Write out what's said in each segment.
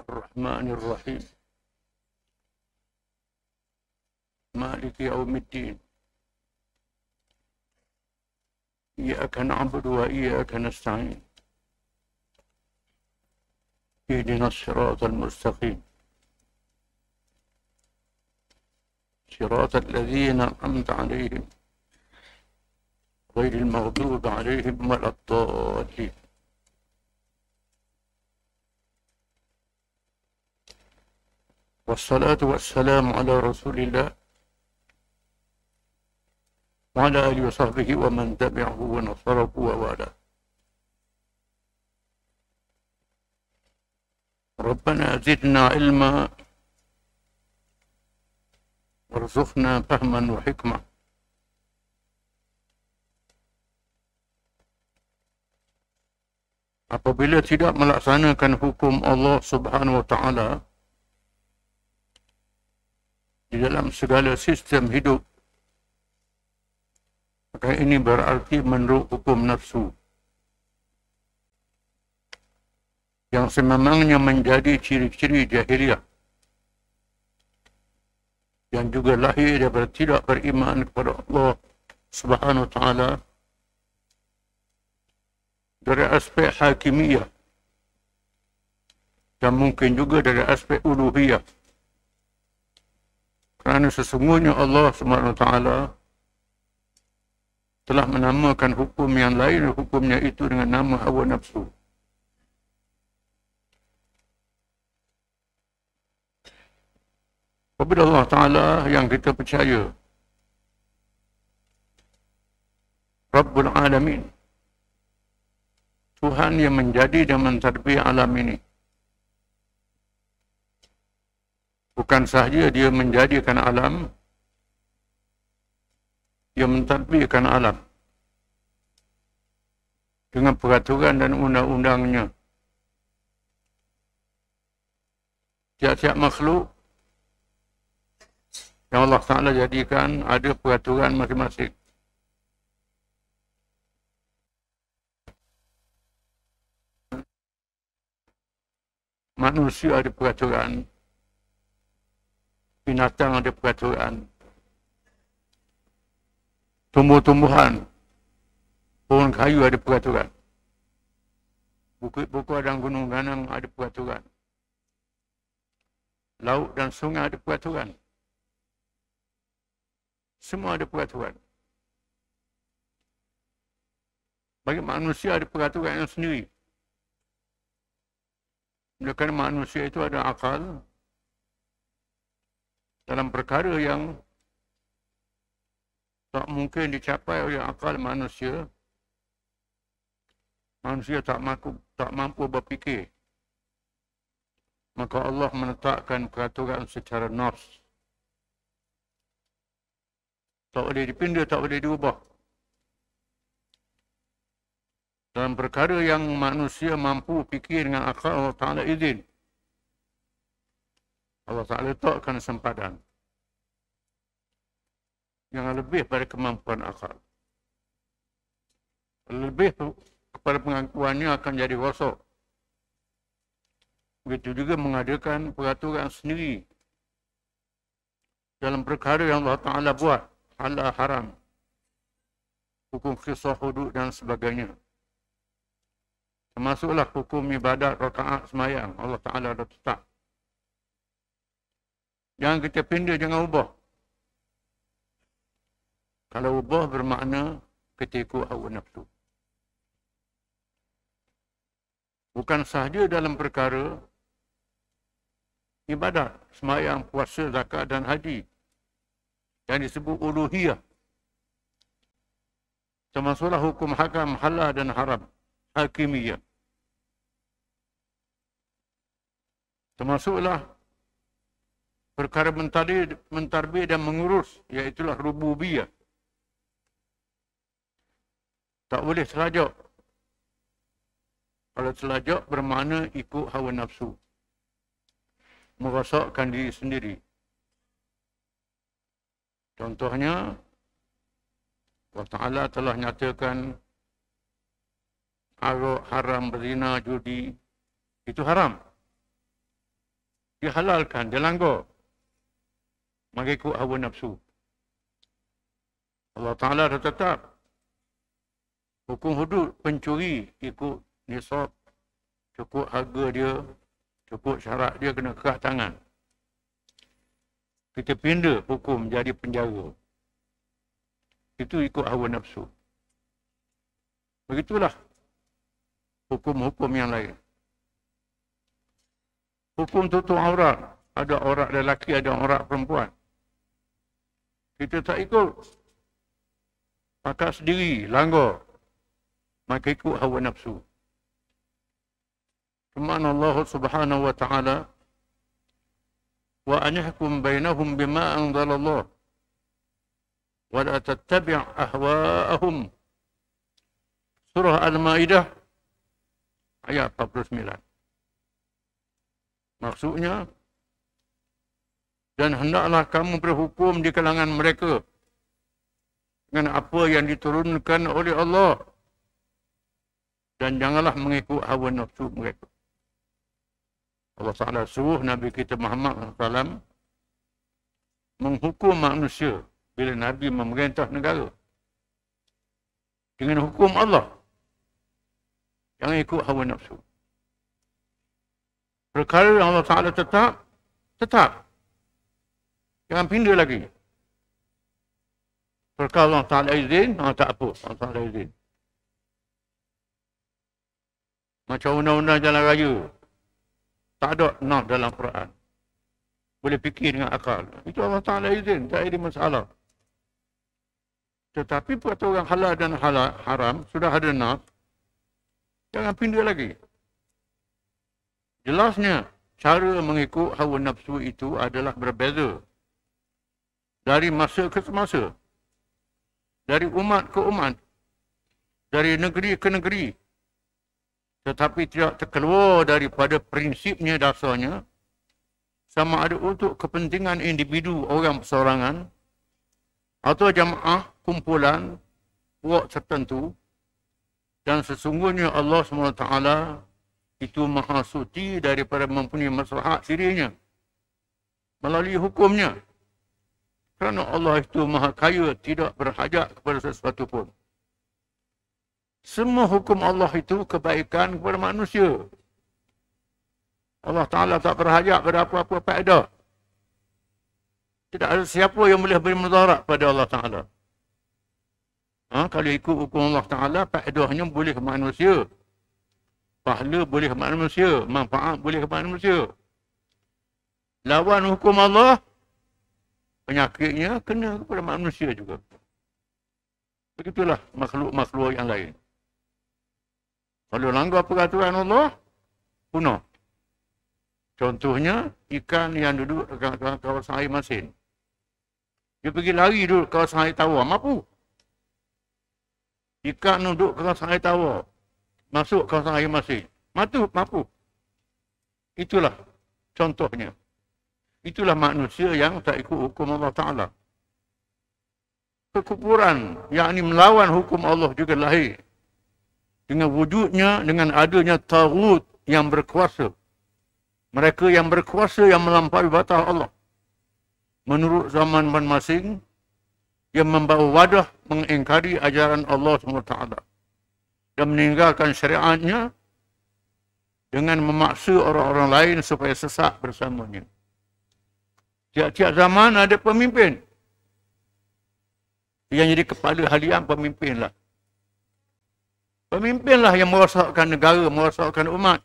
الرحمن الرحيم مالك يوم الدين إياك نعبد وإياك نستعين اهدنا الصراط المستقيم صراط الذين أنعمت عليهم غير المغضوب عليهم ولا الضالين. والصلاة والسلام على رسول الله وعلى آله وصحبه ومن تبعه ونصره ووالاه. ربنا زدنا علما وارزقنا فهما وحكمة. Apabila tidak melaksanakan hukum Allah Subhanahu wa Ta'ala di dalam segala sistem hidup, maka ini berarti menurut hukum nafsu yang sememangnya menjadi ciri-ciri jahiliyah yang juga lahir daripada tidak beriman kepada Allah Subhanahu wa Ta'ala dari aspek hakimiyah dan mungkin juga dari aspek uluhiyah. Kerana sesungguhnya Allah Subhanahu wa Ta'ala telah menamakan hukum yang lain, hukumnya itu dengan nama hawa nafsu. Apabila Allah Ta'ala yang kita percaya Rabbul Alamin, Tuhan yang menjadi dan mentadbir alam ini, bukan sahaja dia menjadikan alam, dia mentadbirkan alam dengan peraturan dan undang-undangnya. Tiap-tiap makhluk yang Allah Ta'ala jadikan ada peraturan masing-masing. Manusia ada peraturan, binatang ada peraturan, tumbuh-tumbuhan, pohon kayu ada peraturan, bukit-bukit dan gunung ganang ada peraturan, laut dan sungai ada peraturan. Semua ada peraturan. Bagi manusia ada peraturan yang sendiri. Kerana manusia itu ada akal dalam perkara yang tak mungkin dicapai oleh akal manusia. Manusia tak mampu berfikir. Maka Allah menetapkan peraturan secara nafs. Tak boleh dipindah, tak boleh diubah. Dalam perkara yang manusia mampu fikir dengan akal, Allah Ta'ala izin. Allah Ta'ala letakkan sempadan yang lebih pada kemampuan akal. Lebih kepada pengakuannya akan jadi rosak. Begitu juga mengadakan peraturan sendiri dalam perkara yang Allah Ta'ala buat, halal haram, hukum qisas hudud dan sebagainya. Termasuklah hukum ibadat rakaat semayang, Allah Ta'ala dah tetap. Jangan kita pindah, jangan ubah. Kalau ubah bermakna kita ikut hawa nafsu. Bukan sahaja dalam perkara ibadat, semayang, puasa, zakat dan haji yang disebut uluhiyah. Termasuklah hukum hakam, halal dan haram, hakimiyah. Termasuklah perkara mentadbir dan mengurus, iaitulah rububiyah. Tak boleh selajak. Kalau selajak bermakna ikut hawa nafsu, merosakkan diri sendiri. Contohnya, Allah Ta'ala telah nyatakan arak, haram, berzina, judi, itu haram. dihalalkan, dilanggar, mengikut hawa nafsu. Allah Ta'ala dah tetap hukum hudud pencuri ikut nisab, cukup harga dia, cukup syarat dia kena kerat tangan. Kita pindah hukum jadi penjara. Itu ikut hawa nafsu. Begitulah hukum-hukum yang lain. Hukum tutup aurat. Ada aurat lelaki, ada aurat perempuan. Kita tak ikut. Pakat sendiri, langgar. Maka ikut hawa nafsu. Firman Allah Subhanahu wa ta'ala, wa anihkum bainahum bima anzalallah wa la tattabi' ahwa'ahum. Surah Al-Maidah ayat 49. Maksudnya, dan hendaklah kamu berhukum di kalangan mereka dengan apa yang diturunkan oleh Allah, dan janganlah mengikut hawa nafsu mereka. Allah Ta'ala suruh Nabi kita Muhammad SAW menghukum manusia bila Nabi memerintah negara dengan hukum Allah. Jangan ikut hawa nafsu. Perkara yang Allah Ta'ala tetap. Jangan pindah lagi. Perkara Allah Ta'ala izin, tak apa. Allah Ta'ala izin. Macam undang-undang jalan raya. Tak ada nas dalam Quran. Boleh fikir dengan akal. Itu Allah Ta'ala izin. Tak ada masalah. Tetapi peraturan halal dan haram sudah ada nas. Jangan pindah lagi. Jelasnya, cara mengikut hawa nafsu itu adalah berbeza. Dari masa ke semasa. Dari umat ke umat. Dari negeri ke negeri. Tetapi tidak terkeluar daripada prinsipnya dasarnya, sama ada untuk kepentingan individu orang perseorangan atau jamaah kumpulan puak tertentu, dan sesungguhnya Allah SWT itu maha suci daripada mempunyai maslahat dirinya melalui hukumnya, kerana Allah itu maha kaya, tidak berhajat kepada sesuatu pun. Semua hukum Allah itu kebaikan kepada manusia. Allah Ta'ala tak berhajat pada apa-apa faedah. Tidak ada siapa yang boleh beri mudarat pada Allah Ta'ala. Kalau ikut hukum Allah Ta'ala, faedahnya boleh ke manusia. Pahala boleh ke manusia. Manfaat boleh ke manusia. Lawan hukum Allah, penyakitnya kena kepada manusia juga. Begitulah makhluk-makhluk yang lain. Kalau langgar peraturan Allah, punah. Contohnya, ikan yang duduk dekat kawasan air masin. Dia pergi lari duduk kawasan air tawar, mampu. Ikan duduk kawasan air tawar, masuk kawasan air masin, mampu. Itulah contohnya. Itulah manusia yang tak ikut hukum Allah Ta'ala. Kekufuran, yakni melawan hukum Allah juga lahir. Dengan wujudnya, dengan adanya taghut yang berkuasa. Mereka yang berkuasa yang melampaui batas Allah. Menurut zaman masing-masing, yang membawa wadah mengingkari ajaran Allah SWT. Dan meninggalkan syariatnya dengan memaksa orang-orang lain supaya sesat bersamanya. Tiap-tiap zaman ada pemimpin. Yang jadi kepala halian pemimpinlah. Pemimpinlah yang merosakkan negara, merosakkan umat.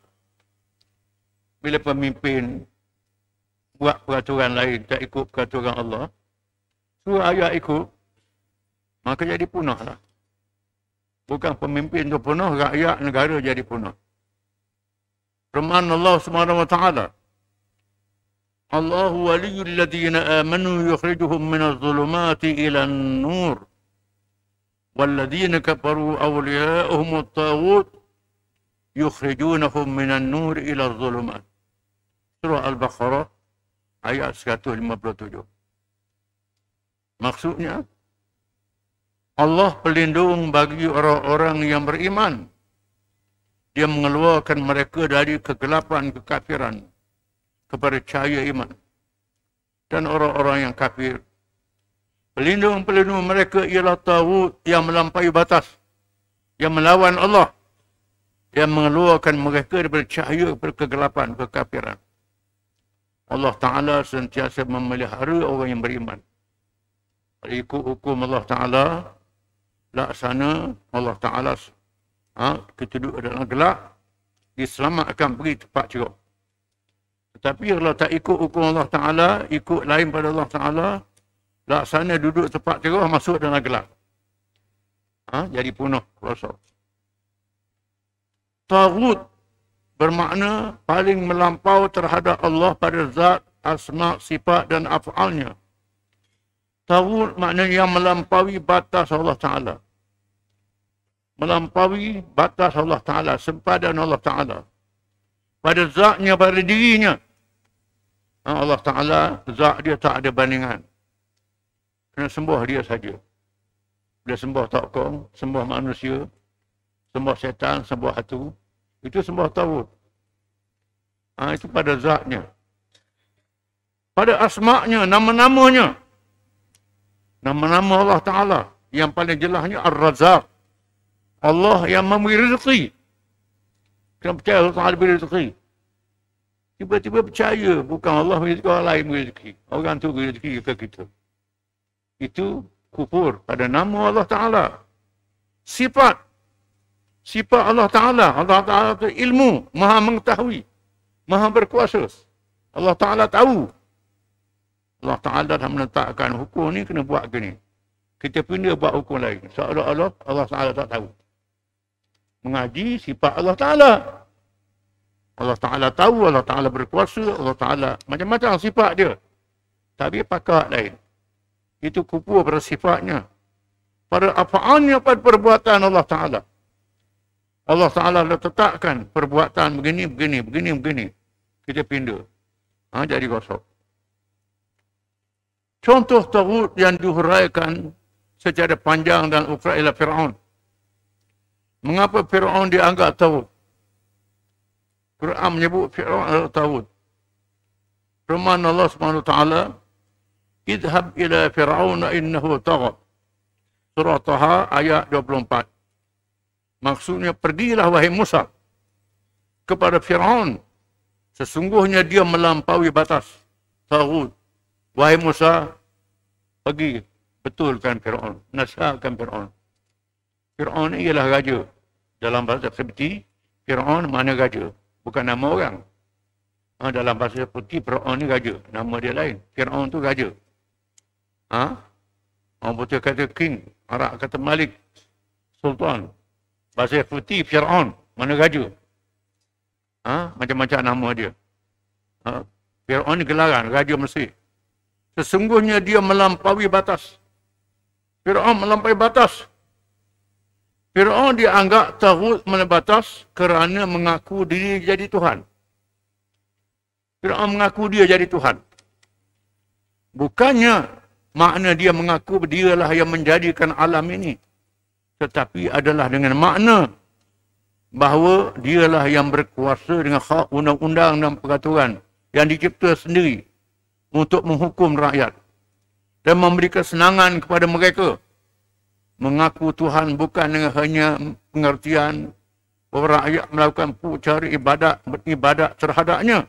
Bila pemimpin buat peraturan lain, tak ikut peraturan Allah, suruh ayat ikut, maka jadi punahlah. Bukan pemimpin tu punah, rakyat negara jadi punah. Firman Allah Subhanahu wa ta'ala, Allahu waliyul ladzina amanu yukhrijuhum minadh dhulumati ila an-nur. والذين كفروا أولياؤهم الطاغوت يخرجونهم من النور إلى الظلمات. Surah Al-Baqarah ayat 157. Maksudnya, Allah pelindung bagi orang-orang yang beriman. Dia mengeluarkan mereka dari kegelapan kekafiran kepada cahaya iman. Dan orang-orang yang kafir, pelindung-pelindung mereka ialah taghut yang melampaui batas, yang melawan Allah, yang mengeluarkan mereka daripada cahaya kepada kegelapan, kekafiran. Allah Ta'ala sentiasa memelihara orang yang beriman. Ikut hukum Allah Ta'ala, laksana Allah Ta'ala, kita duduk dalam gelap, diselamatkan pergi tempat cerah. Tetapi kalau tak ikut hukum Allah Ta'ala, ikut lain pada Allah Ta'ala, laksana duduk tempat cerah, masuk dalam gelap. Jadi punah rosok. Taghut bermakna paling melampau terhadap Allah pada zat, asma, sifat dan af'alnya. Taghut maknanya yang melampaui batas Allah Ta'ala. Melampaui batas Allah Ta'ala, sempadan Allah Ta'ala. Pada zatnya, pada dirinya. Allah Ta'ala, zat dia tak ada bandingan. Kena sembah dia saja. Dia sembah tokong, sembah manusia, sembah syaitan, sembah hatu. Itu sembah taghut. Itu pada zatnya. Pada asma'nya, nama-namanya. Nama-nama Allah Ta'ala. Yang paling jelasnya Ar-Razzaq. Allah yang memberi rezeki. Kena percaya Allah Ta'ala beri rezeki. Tiba-tiba percaya bukan Allah beri rezeki, orang lain beri rezeki. Orang tu beri rezeki ke kita. Itu kufur pada nama Allah Ta'ala. Sifat. Sifat Allah Ta'ala. Allah Ta'ala itu ilmu. Maha mengetahui. Maha berkuasa. Allah Ta'ala tahu. Allah Ta'ala dah menetapkan hukum ni kena buat gini. Kita pindah buat hukum lain. Seolah-olah Allah Ta'ala tak tahu. Mengaji sifat Allah Ta'ala. Allah Ta'ala tahu, Allah Ta'ala berkuasa, Allah Ta'ala macam-macam sifat dia. Tapi pakar lain. Itu kufur pada sifatnya. Pada afa'alnya, pada perbuatan Allah Ta'ala. Allah Ta'ala dah tetapkan perbuatan begini, begini, begini, begini. Kita pindah. Jadi gosok. Contoh taghut yang dihuraikan secara panjang dan ukra ialah Fir'aun. Mengapa Fir'aun dianggap taghut? Quran menyebut Fir'aun adalah taghut. Firman Allah SWT, idhab ila Fir'aun innahu tagha. Surah Taha ayat 24. Maksudnya, pergilah wahai Musa kepada Fir'aun. Sesungguhnya dia melampaui batas. Taghut. Wahai Musa, pergi betulkan Fir'aun. Nasihatkan Fir'aun. Fir'aun ni ialah raja. Dalam bahasa Qibti, Fir'aun mana raja. Bukan nama orang. Dalam bahasa putih, Fir'aun ni raja. Nama dia lain. Fir'aun tu raja. Orang putih kata king. Arab kata malik. Sultan. Bahasa putih, Fir'aun. Mana raja. Macam-macam nama dia. Fir'aun ni gelaran. Raja Mesir. Sesungguhnya dia melampaui batas. Fir'aun melampaui batas. Fir'aun dianggap taghut melampaui batas kerana mengaku diri jadi Tuhan. Fir'aun mengaku dia jadi Tuhan. Bukannya makna dia mengaku dialah yang menjadikan alam ini. Tetapi adalah dengan makna bahawa dialah yang berkuasa dengan hak undang-undang dan peraturan yang dicipta sendiri untuk menghukum rakyat dan memberi kesenangan kepada mereka. Mengaku Tuhan bukan dengan hanya pengertian bahawa rakyat melakukan cara ibadat terhadapnya.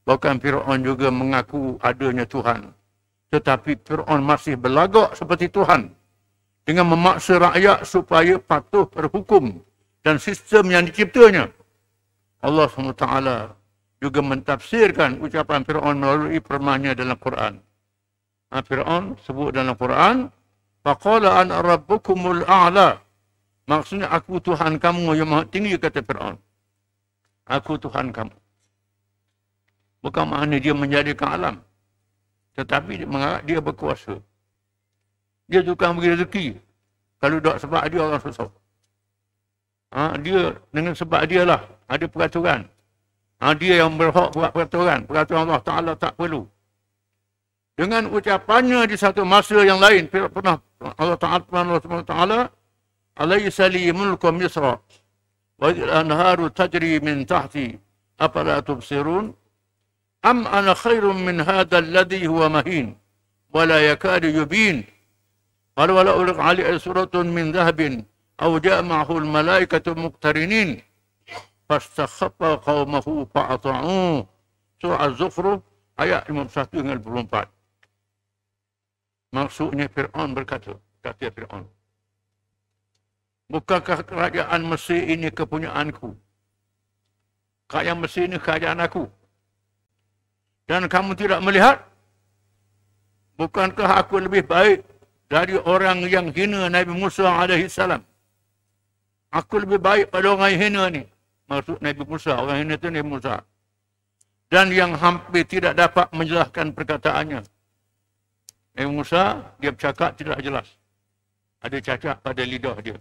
Bahkan Fir'aun juga mengaku adanya Tuhan. Tetapi Fir'aun masih berlagak seperti Tuhan dengan memaksa rakyat supaya patuh berhukum dan sistem yang diciptanya. Allah SWT juga mentafsirkan ucapan Fir'aun melalui firman-Nya dalam Quran. Fir'aun sebut dalam Quran, faqala ana rabbukumul a'la. Maksudnya aku Tuhan kamu yang maha tinggi, kata Fir'aun. Aku Tuhan kamu. Bukan makna dia menjadikan alam. Tetapi dia mengarap dia berkuasa. Dia tukang beri rezeki. Kalau tak sebab dia orang susah. Dia dengan sebab dia lah ada peraturan. Dia yang berhak buat peraturan. Peraturan Allah Ta'ala tak perlu. Dengan ucapannya di satu masa yang lain, pernah Allah Ta'ala, alaysa li mulku Misra, wa anharu tajri min tahti, afala tubsirun. Am ana khairum min hadha alladhi huwa mahin wa la yakadu yubin. Qala wala ulq ali suratun min dhahabin aw ja'a ma'ahu al-malaikatu muqtarinin fastakhaffa qaumahu fa'ata'u. Surah Az-Zukhruf ayat 51 hingga 54. Maksudnya Fir'aun berkata, kata Fir'aun, bukankah kerajaan Mesir ini kepunyaanku? Kerajaan Mesir ini kerajaan aku. Dan kamu tidak melihat? Bukankah aku lebih baik dari orang yang hina Nabi Musa AS? Aku lebih baik pada orang yang hina ni. Maksud Nabi Musa, orang hina itu Nabi Musa. Dan yang hampir tidak dapat menjelaskan perkataannya. Nabi Musa, dia bercakap tidak jelas. Ada cacat pada lidah dia.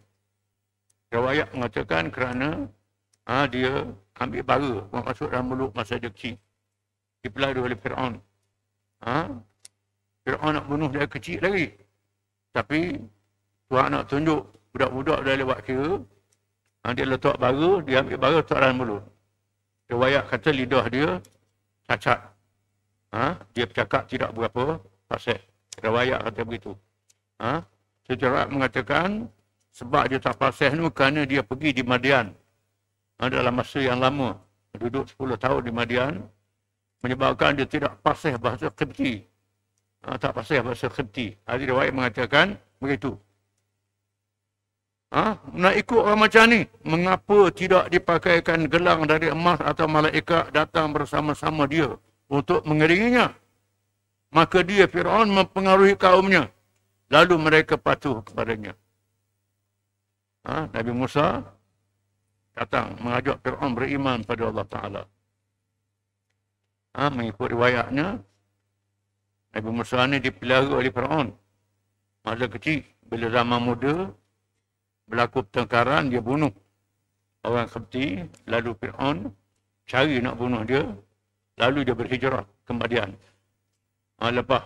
Riwayat mengatakan kerana dia ambil bara, masuk dalam mulut masa dia kecil. Dipelari oleh Fir'aun. Fir'aun nak bunuh dia kecil lagi. Tapi Tuhan nak tunjuk budak-budak dah lewat kira. Dia letak bara, dia ambil bara letak dalam mulut. Riwayat kata lidah dia cacat. Dia bercakap tidak berapa fasih. Riwayat kata begitu. Sejarah mengatakan sebab dia tak fasih ni kerana dia pergi di Madian. Dalam masa yang lama. Duduk 10 tahun di Madian. Menyebabkan dia tidak fasih bahasa Qibti. Tak fasih bahasa Qibti. Hadis riwayat mengatakan begitu. Nak ikut orang macam ni, mengapa tidak dipakaikan gelang dari emas atau malaikat datang bersama-sama dia untuk mengiringinya? Maka dia Fir'aun mempengaruhi kaumnya. Lalu mereka patuh kepadanya. Nabi Musa datang mengajak Fir'aun beriman pada Allah Ta'ala. Mengikut riwayatnya, Nabi Musa ni dipelihara oleh Fir'aun. Masa kecil, bila zaman muda, berlaku pertengkaran, dia bunuh orang Qibti. Lalu Fir'aun cari nak bunuh dia. Lalu dia berhijrah ke Madian. Lepas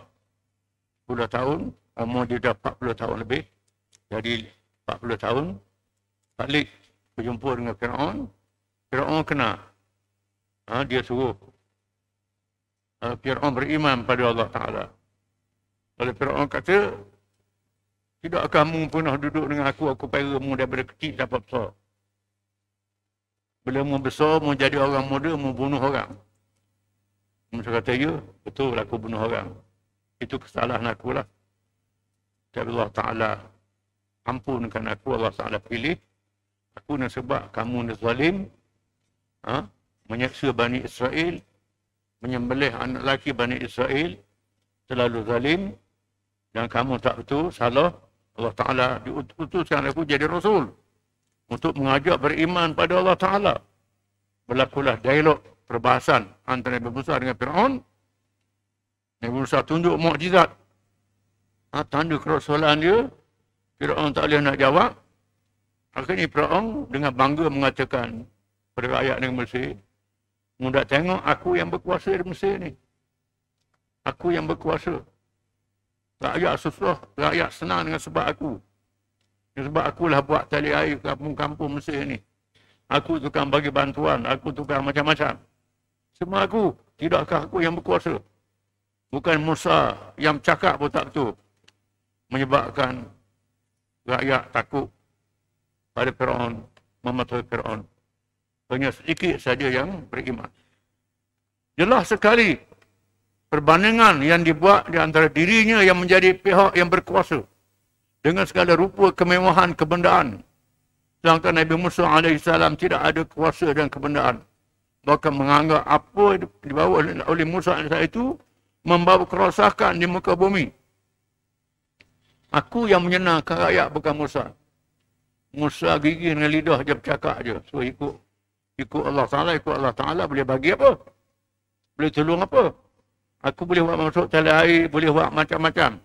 10 tahun, umur dia dah 40 tahun lebih. Jadi 40 tahun, balik berjumpa dengan Fir'aun. Fir'aun kena. Dia suruh Fir'aun beriman pada Allah Ta'ala. Lalu Fir'aun kata, tidak kamu pernah duduk dengan aku pera mu daripada kecil sampai besar. Bila mu besar, mu jadi orang muda, mu bunuh orang. Musa kata, ya, betul aku bunuh orang. Itu kesalahan aku lah. Tapi Allah Ta'ala ampunkan aku, Allah Ta'ala pilih. Aku nak sebab kamu ni zalim, menyeksa Bani Israel, menyembelih anak lelaki Bani Israel, terlalu zalim, dan kamu tak betul, salah. Allah Ta'ala diutuskan aku jadi Rasul untuk mengajak beriman pada Allah Ta'ala. Berlakulah dialog perbahasan antara Nabi Musa dengan Fir'aun. Nabi Musa tunjuk mukjizat, tanda kerasulan dia. Fir'aun tak boleh nak jawab. Akhirnya Fir'aun dengan bangga mengatakan pada rakyat negeri Mesir, mudah tengok aku yang berkuasa di Mesir ni. Aku yang berkuasa. Rakyat susah, rakyat senang dengan sebab aku. Sebab akulah buat tali air kampung-kampung Mesir ni. Aku tukang bagi bantuan, aku tukang macam-macam. Semua aku, tidakkah aku yang berkuasa? Bukan Musa yang cakap pun tak betul. Menyebabkan rakyat takut pada Fir'aun, mematuhi Fir'aun. Hanya sedikit saja yang beriman. Jelas sekali perbandingan yang dibuat di antara dirinya yang menjadi pihak yang berkuasa dengan segala rupa kemewahan kebendaan. Sedangkan Nabi Musa AS tidak ada kuasa dan kebendaan. Bahkan menganggap apa dibawa oleh Musa AS itu membawa kerosakan di muka bumi. Aku yang menyenangkan rakyat bukan Musa. Musa gigi dengan lidah je bercakap je. So ikut Allah Ta'ala boleh bagi apa? Boleh tolong apa? Aku boleh buat masuk tali air, boleh buat macam-macam.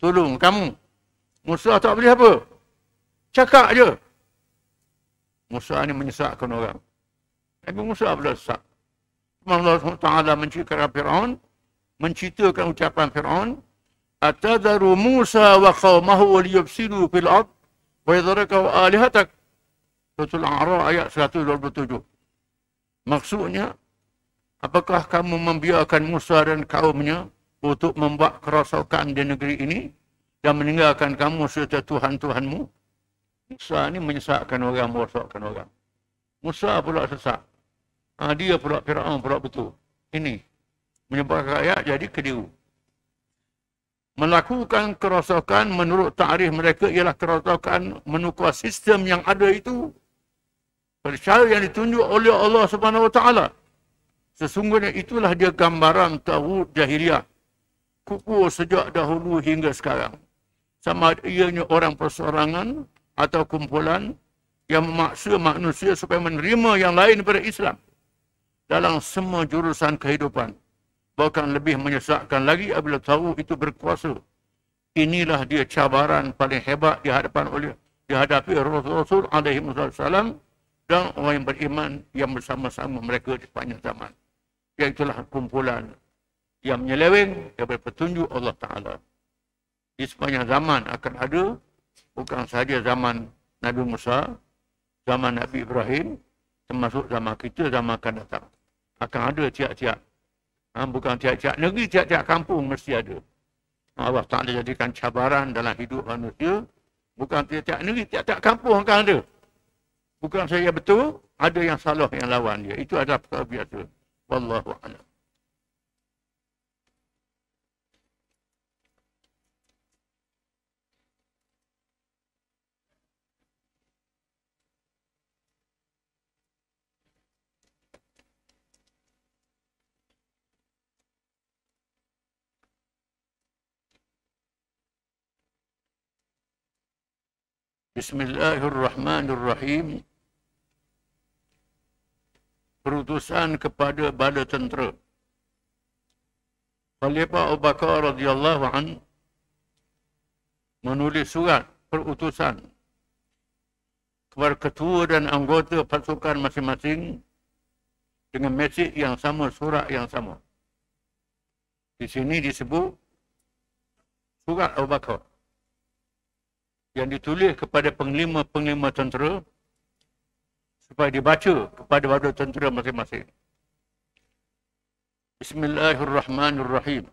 Tolong kamu. Musa tak boleh apa? Cakap je. Musa ni menyesatkan orang. Nabi Musa pula sesat. Allah Ta'ala menceritakan Fir'aun, menceritakan ucapan Fir'aun, Atadharu Musa wa qawmahu liyufsidu fil ard wa yadharakau alihatak. Surah Al-A'raf ayat 127. Maksudnya, Apakah kamu membiarkan Musa dan kaumnya untuk membuat kerosakan di negeri ini dan meninggalkan kamu serta Tuhan-Tuhanmu? Musa ni menyesatkan orang, merosakkan orang. Musa pula sesat. Dia pula Firaun pula betul. Ini menyebabkan rakyat jadi keliru. Melakukan kerosakan menurut takrif mereka ialah kerosakan menukar sistem yang ada itu. Percaya yang ditunjuk oleh Allah Subhanahu Wa Taala. Sesungguhnya itulah dia gambaran tauhid jahiliah. Kufur sejak dahulu hingga sekarang. Sama ada ianya orang perseorangan atau kumpulan yang memaksa manusia supaya menerima yang lain daripada Islam dalam semua jurusan kehidupan. Bahkan lebih menyesatkan lagi apabila tahu itu berkuasa. Inilah dia cabaran paling hebat dihadapi Rasul alaihi wasallam dan orang yang beriman yang bersama-sama mereka di sepanjang zaman. Iaitulah kumpulan yang menyeleweng daripada petunjuk Allah Ta'ala. Di sepanjang zaman akan ada, bukan sahaja zaman Nabi Musa, zaman Nabi Ibrahim, termasuk zaman kita, zaman akan datang. Akan ada tiap-tiap. Bukan tiap-tiap negeri, tiap-tiap kampung mesti ada. Allah Ta'ala jadikan cabaran dalam hidup manusia. Bukan tiap-tiap negeri, tiap-tiap kampung akan ada. Bukan saya betul, ada yang salah yang lawan dia. Itu adalah perkara biasa. Wallahu a'lam. Bismillahirrahmanirrahim. Perutusan kepada bala tentera. Khalifah Abu Bakar radhiyallahu an menulis surat perutusan kepada ketua dan anggota pasukan masing-masing dengan mesej yang sama, surat yang sama. Di sini disebut surat Abu Bakar yang ditulis kepada penglima-penglima tentera supaya dibaca kepada bala tentera masing-masing. Bismillahirrahmanirrahim.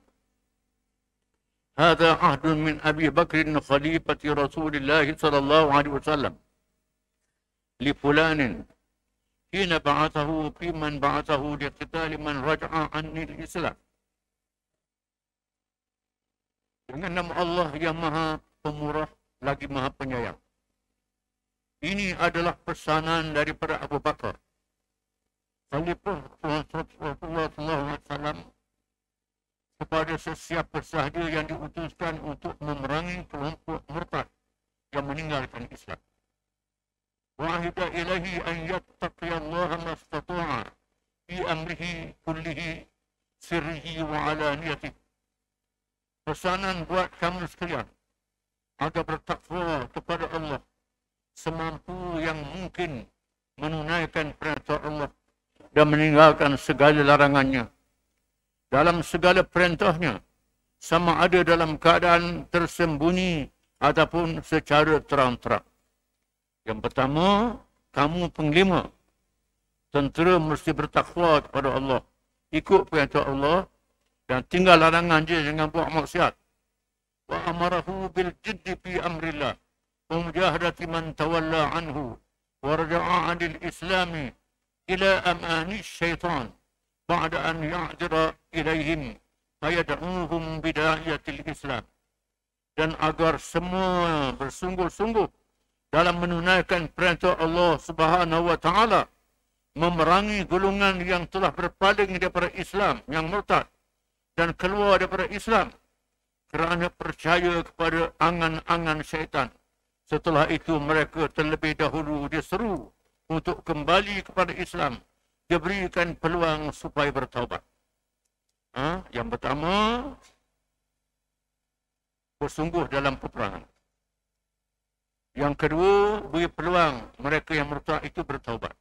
Hadha ahdun min Abi Bakrin khalifati Rasulillah sallallahu alaihi wasallam li fulanin hina ba'athahu fi man ba'athahu li qitali man raja'a anil Islam. Dengan nama Allah yang Maha Pemurah lagi Maha Penyayang. Ini adalah pesanan daripada Abu Bakar, Khalifah Rasulullah SAW, kepada sesiapa sahaja yang diutuskan untuk memerangi kelompok murtad yang meninggalkan Islam. Wahida ilahi an yattaqiyallaha mastata'a fi amrihi kullihi sirrihi wa alaniyatihi. Pesanan buat kamu sekalian agar bertakwa kepada Allah semampu yang mungkin menunaikan perintah Allah dan meninggalkan segala larangannya. Dalam segala perintahnya, sama ada dalam keadaan tersembunyi ataupun secara terang-terang. Yang pertama, kamu penglima tentera mesti bertakwa kepada Allah, ikut perintah Allah dan tinggal larangan dia, jangan buat maksiat. Wa amarahu bil jiddi fi amrillah ومجاهدة من تولى عنه ورجع عن الإسلام إلى أمان الشيطان بعد أن يعذر إليهم فيدعوهم بداعية الإسلام. Dan agar semua bersungguh-sungguh dalam menunaikan perintah Allah Subhanahu wa Ta'ala, memerangi golongan yang telah berpaling daripada Islam, yang murtad dan keluar daripada Islam kerana percaya kepada angan-angan syaitan. Setelah itu mereka terlebih dahulu diseru untuk kembali kepada Islam, diberikan peluang supaya bertaubat. Yang pertama, bersungguh dalam peperangan. Yang kedua, beri peluang mereka yang murtad itu bertaubat.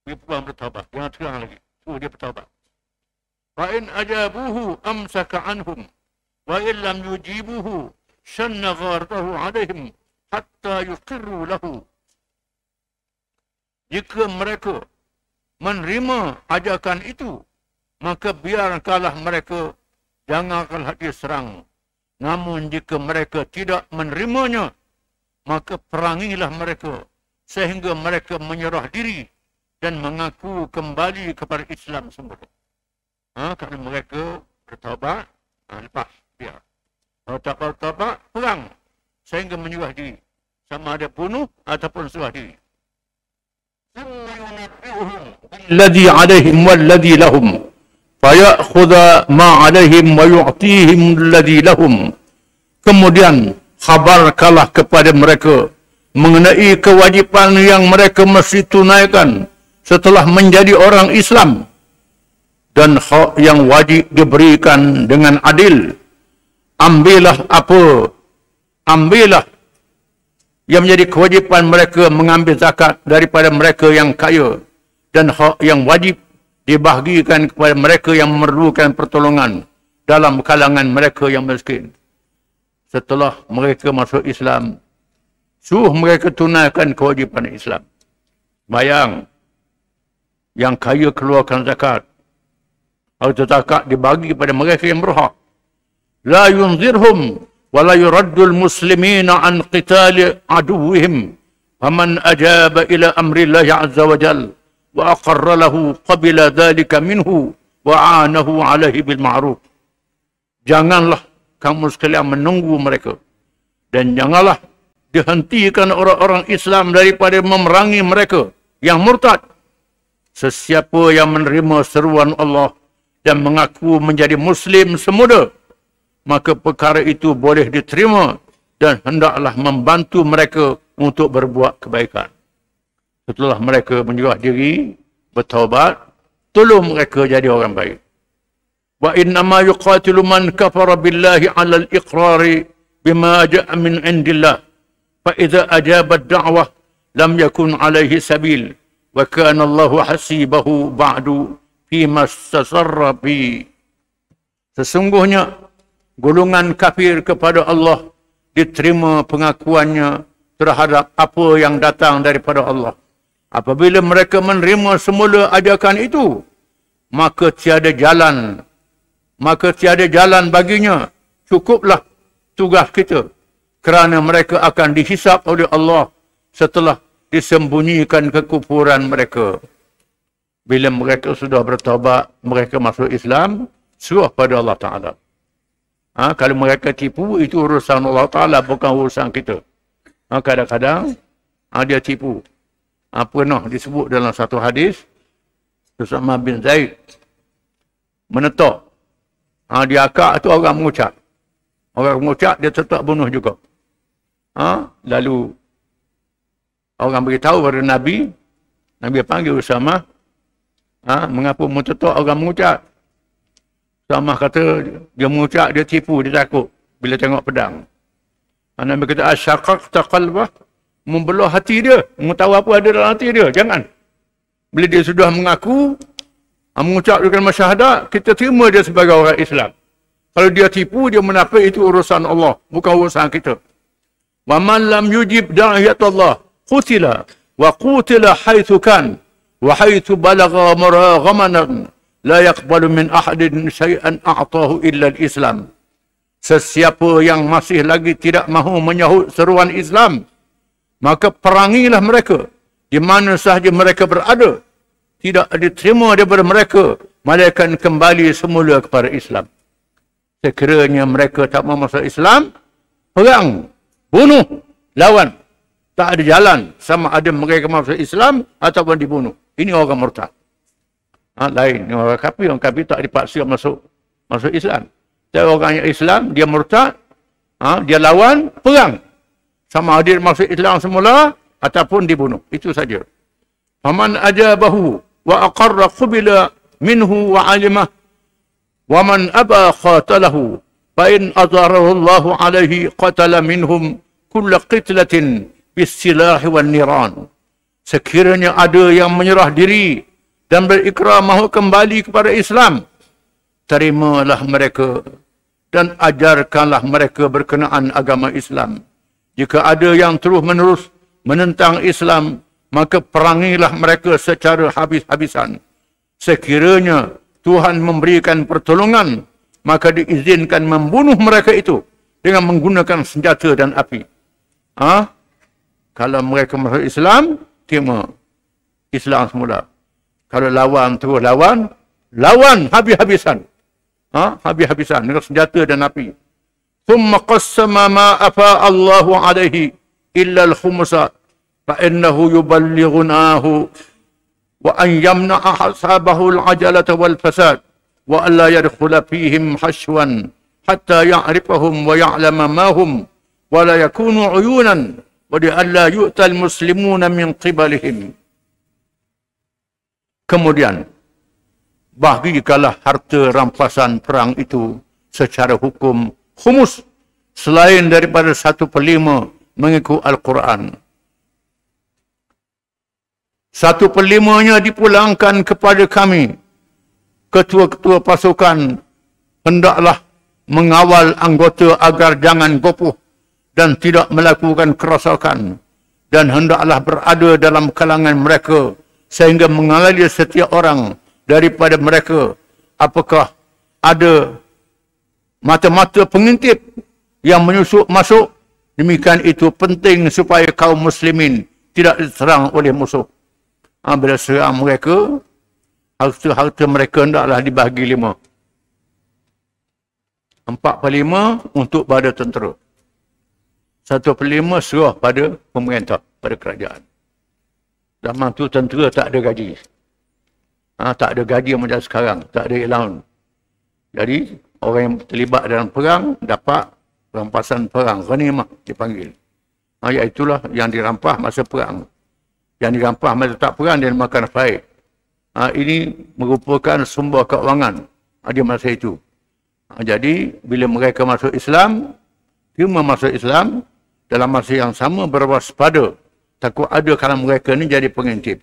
Beri peluang bertaubat. Jangan terang lagi. Suruh dia bertaubat. Fa in ajabuhu amsaka anhum wa in lam yujibuhu shanna ghardahu alaihim hatta yuqirru lahu. Jika mereka menerima ajakan itu, maka biarkanlah mereka, janganlah diserang. Namun jika mereka tidak menerimanya, maka perangilah mereka sehingga mereka menyerah diri dan mengaku kembali kepada Islam semula. Kerana mereka bertaubat, lepas biar. Kalau tak bertaubat, perang sehingga menyerah diri. Sama ada bunuh ataupun serah diri. الذي عليهم والذي لهم فيأخذ ما عليهم ويعطيهم الذي لهم. Kemudian khabarkanlah kepada mereka mengenai kewajipan yang mereka mesti tunaikan setelah menjadi orang Islam, dan hak yang wajib diberikan dengan adil. Ambillah yang menjadi kewajipan mereka mengambil zakat daripada mereka yang kaya, dan hak yang wajib dibahagikan kepada mereka yang memerlukan pertolongan dalam kalangan mereka yang miskin. Setelah mereka masuk Islam, suruh mereka tunaikan kewajipan Islam. Bayang, yang kaya keluarkan zakat, harta zakat dibagi kepada mereka yang berhak. La yunzirhum wa la yuraddul muslimina an qitali aduwihim. Faman ajaba ila amri Allah azza wa jal wa aqarra lahu qabila dhalika minhu wa anahu alaihi bil ma'ruf. Janganlah kamu sekalian menunggu mereka, dan janganlah dihentikan orang-orang Islam daripada memerangi mereka yang murtad. Sesiapa yang menerima seruan Allah dan mengaku menjadi Muslim semula, maka perkara itu boleh diterima, dan hendaklah membantu mereka untuk berbuat kebaikan. Setelah mereka menyerah diri, bertaubat, tolong mereka jadi orang baik. Wa innama yuqatilu man kafara billahi 'ala al-iqrari bima ja'a min 'indillah. Fa idza ajaba ad-da'wah lam yakun 'alaihi sabil wa kana Allahu hasibahu ba'du fima istasarra bi. Sesungguhnya golongan kafir kepada Allah diterima pengakuannya terhadap apa yang datang daripada Allah. Apabila mereka menerima semula ajakan itu, maka tiada jalan baginya. Cukuplah tugas kita, kerana mereka akan dihisap oleh Allah setelah disembunyikan kekufuran mereka. Bila mereka sudah bertaubat, mereka masuk Islam, suruh pada Allah Ta'ala. Kalau mereka tipu, itu urusan Allah Ta'ala, bukan urusan kita. Kadang-kadang dia tipu. Pernah disebut dalam satu hadis, Usama bin Zaid menetok. Dia akak tu orang mengucap. Orang mengucap, dia tetap bunuh juga. Lalu orang beritahu kepada Nabi, Nabi panggil Usama, mengapa mentetok orang mengucap? Usama kata, dia mengucap, dia tipu, dia takut bila tengok pedang. Nabi kata, asyaqaqta qalbah, membelah hati dia, mengetahui apa ada dalam hati dia. Jangan. Bila dia sudah mengaku, mengucap dengan syahadat, kita terima dia sebagai orang Islam. Kalau dia tipu, dia menafik, itu urusan Allah, bukan urusan kita. Wa man lam yujib da'iyat Allah qutila wa qutila haitsu kan wa haitsu balagha maraghaman la yaqbalu min ahadin syai'an a'tahu illa al-Islam. Sesiapa yang masih lagi tidak mahu menyahut seruan Islam, maka perangilah mereka di mana sahaja mereka berada. Tidak diterima daripada mereka, melainkan kembali semula kepada Islam. Sekiranya mereka tak mahu masuk Islam, perang, bunuh, lawan. Tak ada jalan, sama ada mereka masuk Islam ataupun dibunuh. Ini orang murtad. Lain, orang kafir tak dipaksa masuk Islam. Tapi orang yang Islam, dia murtad, dia lawan, perang. Sama ada masuk Islam semula ataupun dibunuh. Itu saja. Faman ajabahu wa aqarra qubila minhu wa alimah wa man aba khatalahu fa in adharahu Allah alaihi qatala minhum kull qitlatin bis-silah wan niran. Sekiranya ada yang menyerah diri dan berikrar mahu kembali kepada Islam, terimalah mereka dan ajarkanlah mereka berkenaan agama Islam. Jika ada yang terus-menerus menentang Islam, maka perangilah mereka secara habis-habisan. Sekiranya Tuhan memberikan pertolongan, maka diizinkan membunuh mereka itu dengan menggunakan senjata dan api. Kalau mereka masuk Islam, terima Islam semula. Kalau lawan terus lawan habis-habisan. Habis-habisan dengan senjata dan api. Thumma qassama ma afa Allahu alaihi illa al-khumsa fa innahu yuballighunahu wa an yamna'a ashabahu al-ajalata wal fasad wa an la yadkhula fihim hashwan hatta ya'rifahum wa ya'lama ma hum wa la yakunu uyunan wa li an la yu'tal muslimuna min qibalihim. Kemudian bagikanlah harta rampasan perang itu secara hukum khumus selain daripada 1/5 mengikut Al-Quran. 1/5-nya dipulangkan kepada kami. Ketua-ketua pasukan hendaklah mengawal anggota agar jangan gopoh dan tidak melakukan kerosakan, dan hendaklah berada dalam kalangan mereka sehingga mengenali setiap orang daripada mereka apakah ada mata-mata pengintip yang menyusup masuk. Demikian itu penting supaya kaum muslimin tidak diserang oleh musuh. Bila serang mereka, harta-harta mereka hendaklah dibahagi 5. 4/5 untuk pada tentera. 1/5 serah pada pemerintah, pada kerajaan. Zaman tu tentera tak ada gaji. Tak ada gaji macam sekarang, tak ada allowance. Jadi orang yang terlibat dalam perang dapat rampasan perang, ghanimah dipanggil. Iaitulah yang dirampas masa perang. Yang dirampas masa tak perang dia makan faid. Ini merupakan sumber keuangan di masa itu. Jadi bila mereka masuk Islam, cuma masuk Islam dalam masa yang sama berwaspada takut ada kalau mereka ni jadi pengintip.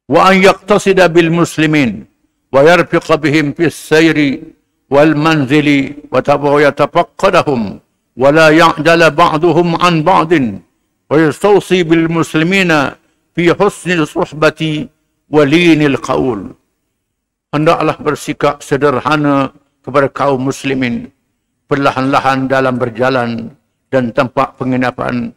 Wa an yaqtasida bil muslimin wa yarfiqa bihim fis sayri wal manzili wa yatafaqqadahum wa la ya'jala ba'duhum an ba'din wa yastawsi bil muslimina fi husnil suhbati wa linil qaul. Hendaklah bersikap sederhana kepada kaum muslimin, perlahan-lahan dalam berjalan dan tempat penginapan,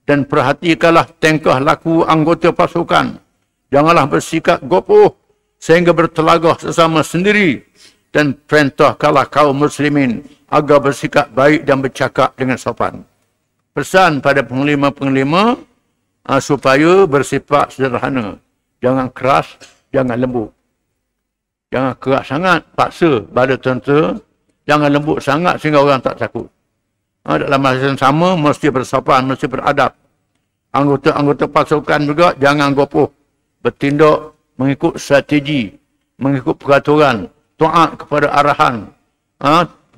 dan perhatikanlah tingkah laku anggota pasukan. Janganlah bersikap gopoh sehingga bertelagah sesama sendiri, dan perintahkanlah kaum muslimin agar bersikap baik dan bercakap dengan sopan. Pesan pada penglima-penglima supaya bersifat sederhana. Jangan keras, jangan lembut. Jangan keras sangat, paksa pada tentera. Jangan lembut sangat sehingga orang tak takut. Dalam masa yang sama, mesti bersopan, mesti beradab. Anggota-anggota pasukan juga jangan gopoh. Bertindak mengikut strategi, mengikut peraturan, taat kepada arahan.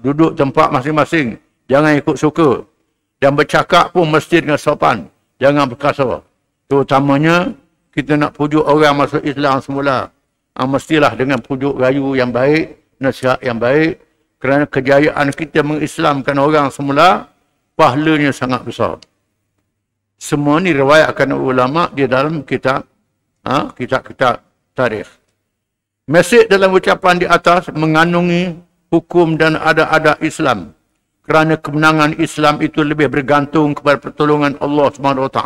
Duduk tempat masing-masing, jangan ikut suka. Dan bercakap pun mesti dengan sopan, jangan berkasar. Terutamanya, kita nak pujuk orang masuk Islam semula. Mestilah dengan pujuk rayu yang baik, nasihat yang baik. Kerana kejayaan kita mengislamkan orang semula, pahalanya sangat besar. Semua ni riwayatkan ulama di dalam kitab tarikh. Mesej dalam ucapan di atas mengandungi hukum dan adat-adat Islam. Kerana kemenangan Islam itu lebih bergantung kepada pertolongan Allah SWT.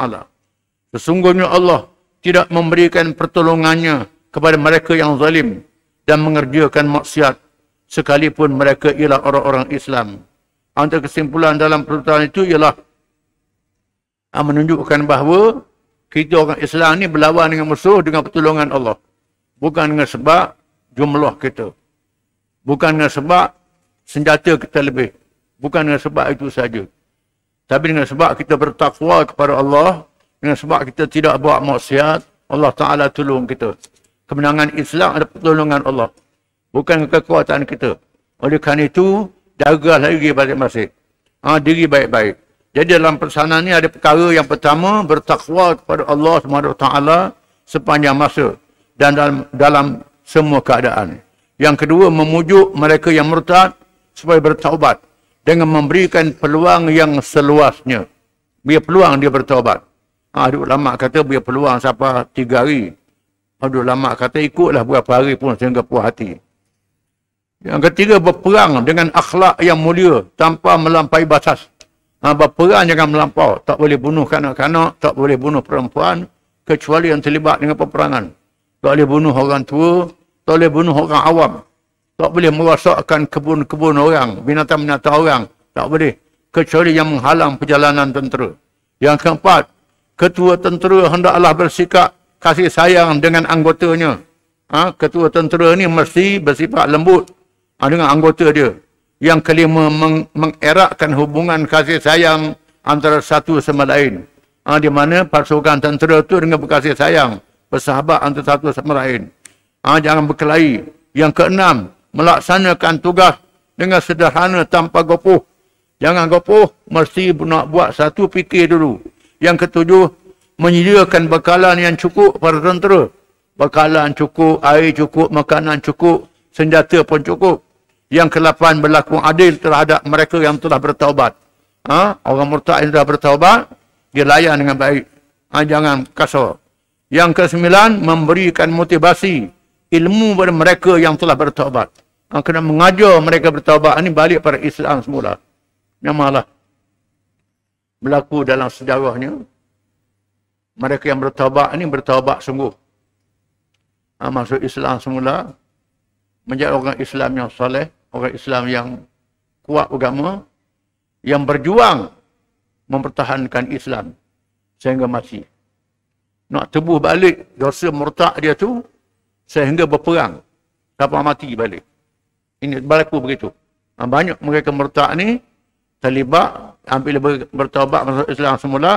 Sesungguhnya Allah tidak memberikan pertolongannya kepada mereka yang zalim dan mengerjakan maksiat, sekalipun mereka ialah orang-orang Islam. Antara kesimpulan dalam pertuturan itu ialah menunjukkan bahawa kita orang Islam ni berlawan dengan musuh dengan pertolongan Allah. Bukan dengan sebab jumlah kita. Bukan dengan sebab senjata kita lebih. Bukan dengan sebab itu saja. Tapi dengan sebab kita bertakwa kepada Allah, dengan sebab kita tidak buat maksiat, Allah Ta'ala tolong kita. Kemenangan Islam ada pertolongan Allah. Bukan kekuatan kita. Oleh kerana itu, jagalah diri masing-masing. Diri baik-baik. Jadi dalam pesanan ni ada perkara yang pertama, bertakwa kepada Allah SWT sepanjang masa dan dalam semua keadaan. Yang kedua, memujuk mereka yang murtad supaya bertaubat dengan memberikan peluang yang seluasnya. Biar peluang dia bertaubat. Ada ulama kata biar peluang sampai 3 hari. Ada ulama kata ikutlah berapa hari pun sehingga puas hati. Yang ketiga, berperang dengan akhlak yang mulia tanpa melampaui batas. Berperang jangan melampau. Tak boleh bunuh kanak-kanak, tak boleh bunuh perempuan, kecuali yang terlibat dengan peperangan. Tak boleh bunuh orang tua, tak boleh bunuh orang awam. Tak boleh merosakkan kebun-kebun orang, binatang-binatang orang. Tak boleh. Kecuali yang menghalang perjalanan tentera. Yang keempat, ketua tentera hendaklah bersikap kasih sayang dengan anggotanya. Ketua tentera ni mesti bersifat lembut dengan anggota dia. Yang kelima, mengeratkan hubungan kasih sayang antara satu sama lain. Di mana pasukan tentera tu dengan berkasih sayang, bersahabat antara satu sama lain. Jangan berkelahi. Yang keenam, melaksanakan tugas dengan sederhana tanpa gopoh. Jangan gopoh, mesti nak buat satu fikir dulu. Yang ketujuh, menyediakan bekalan yang cukup pada tentera. Bekalan cukup, air cukup, makanan cukup, senjata pun cukup. Yang ke-8, berlaku adil terhadap mereka yang telah bertaubat. Orang murtad yang telah bertaubat, dia layan dengan baik. Jangan kasar. Yang ke-9, memberikan motivasi ilmu pada mereka yang telah bertaubat. Kena mengajar mereka bertaubat. Ini balik pada Islam semula. Yang malah berlaku dalam sejarahnya. Mereka yang bertaubat ini bertaubat sungguh. Masuk Islam semula. Menjadi orang Islam yang soleh. Orang Islam yang kuat agama. Yang berjuang mempertahankan Islam. Sehingga mati. Nak tebuh balik dosa murtad dia tu. Sehingga berperang. Sampai mati balik. Ini berlaku begitu. Banyak mereka murtad ni. Terlibat. Hampir bertaubat masuk Islam semula.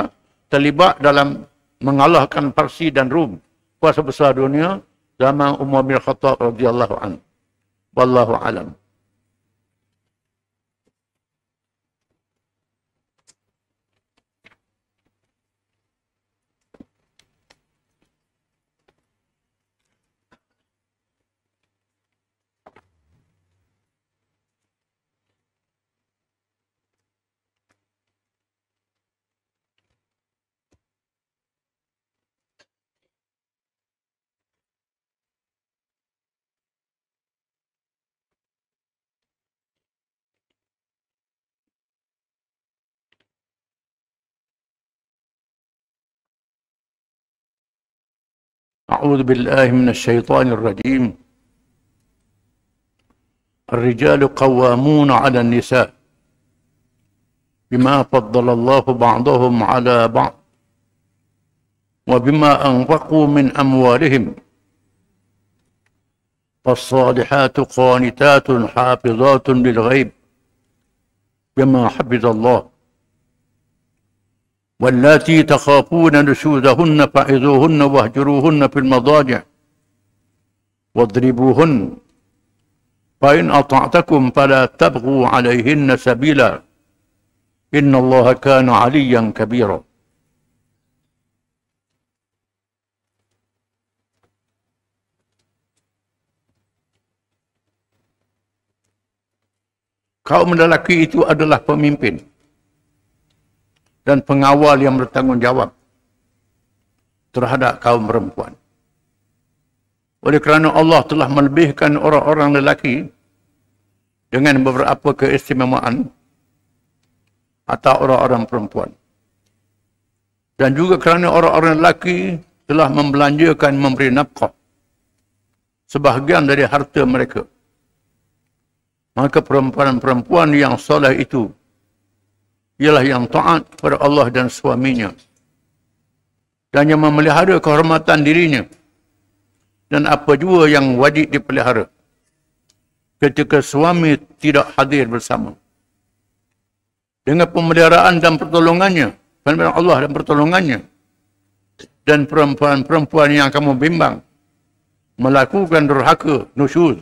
Terlibat dalam mengalahkan Parsi dan Rum. Kuasa besar dunia. Zaman Umar bin Khattab radhiyallahu anhu. Wallahu alam. أعوذ بالله من الشيطان الرجيم. الرجال قوامون على النساء بما فضل الله بعضهم على بعض وبما أنفقوا من أموالهم فالصالحات قانتات حافظات للغيب بما حفظ الله واللاتي تخافون نشوزهن فعظوهن واهجروهن في المضاجع واضربوهن فإن أطعتكم فلا تبغوا عليهن سبيلا إن الله كان عليا كبيرا. Kaum lelaki itu adalah pemimpin dan pengawal yang bertanggungjawab terhadap kaum perempuan. Oleh kerana Allah telah melebihkan orang-orang lelaki dengan beberapa keistimewaan atas orang-orang perempuan. Dan juga kerana orang-orang lelaki telah membelanjakan memberi nafkah sebahagian dari harta mereka. Maka perempuan-perempuan yang soleh itu ialah yang taat kepada Allah dan suaminya. Dan yang memelihara kehormatan dirinya. Dan apa jua yang wajib dipelihara ketika suami tidak hadir bersama. Dengan pemeliharaan dan pertolongannya. Pemeliharaan Allah dan pertolongannya. Dan perempuan-perempuan yang kamu bimbang melakukan durhaka, nusyuz,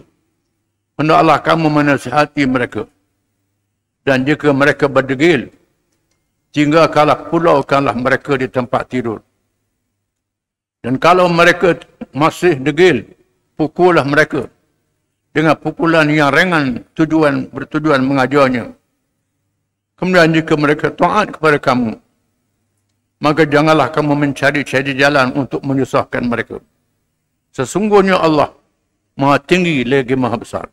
hendaklah kamu menasihati mereka. Dan jika mereka berdegil, tinggalkanlah pulaukanlah mereka di tempat tidur. Dan kalau mereka masih degil, pukullah mereka dengan pukulan yang ringan bertujuan mengajarnya. Kemudian jika mereka taat kepada kamu, maka janganlah kamu mencari-cari jalan untuk menyusahkan mereka. Sesungguhnya Allah Maha tinggi lagi Maha besar.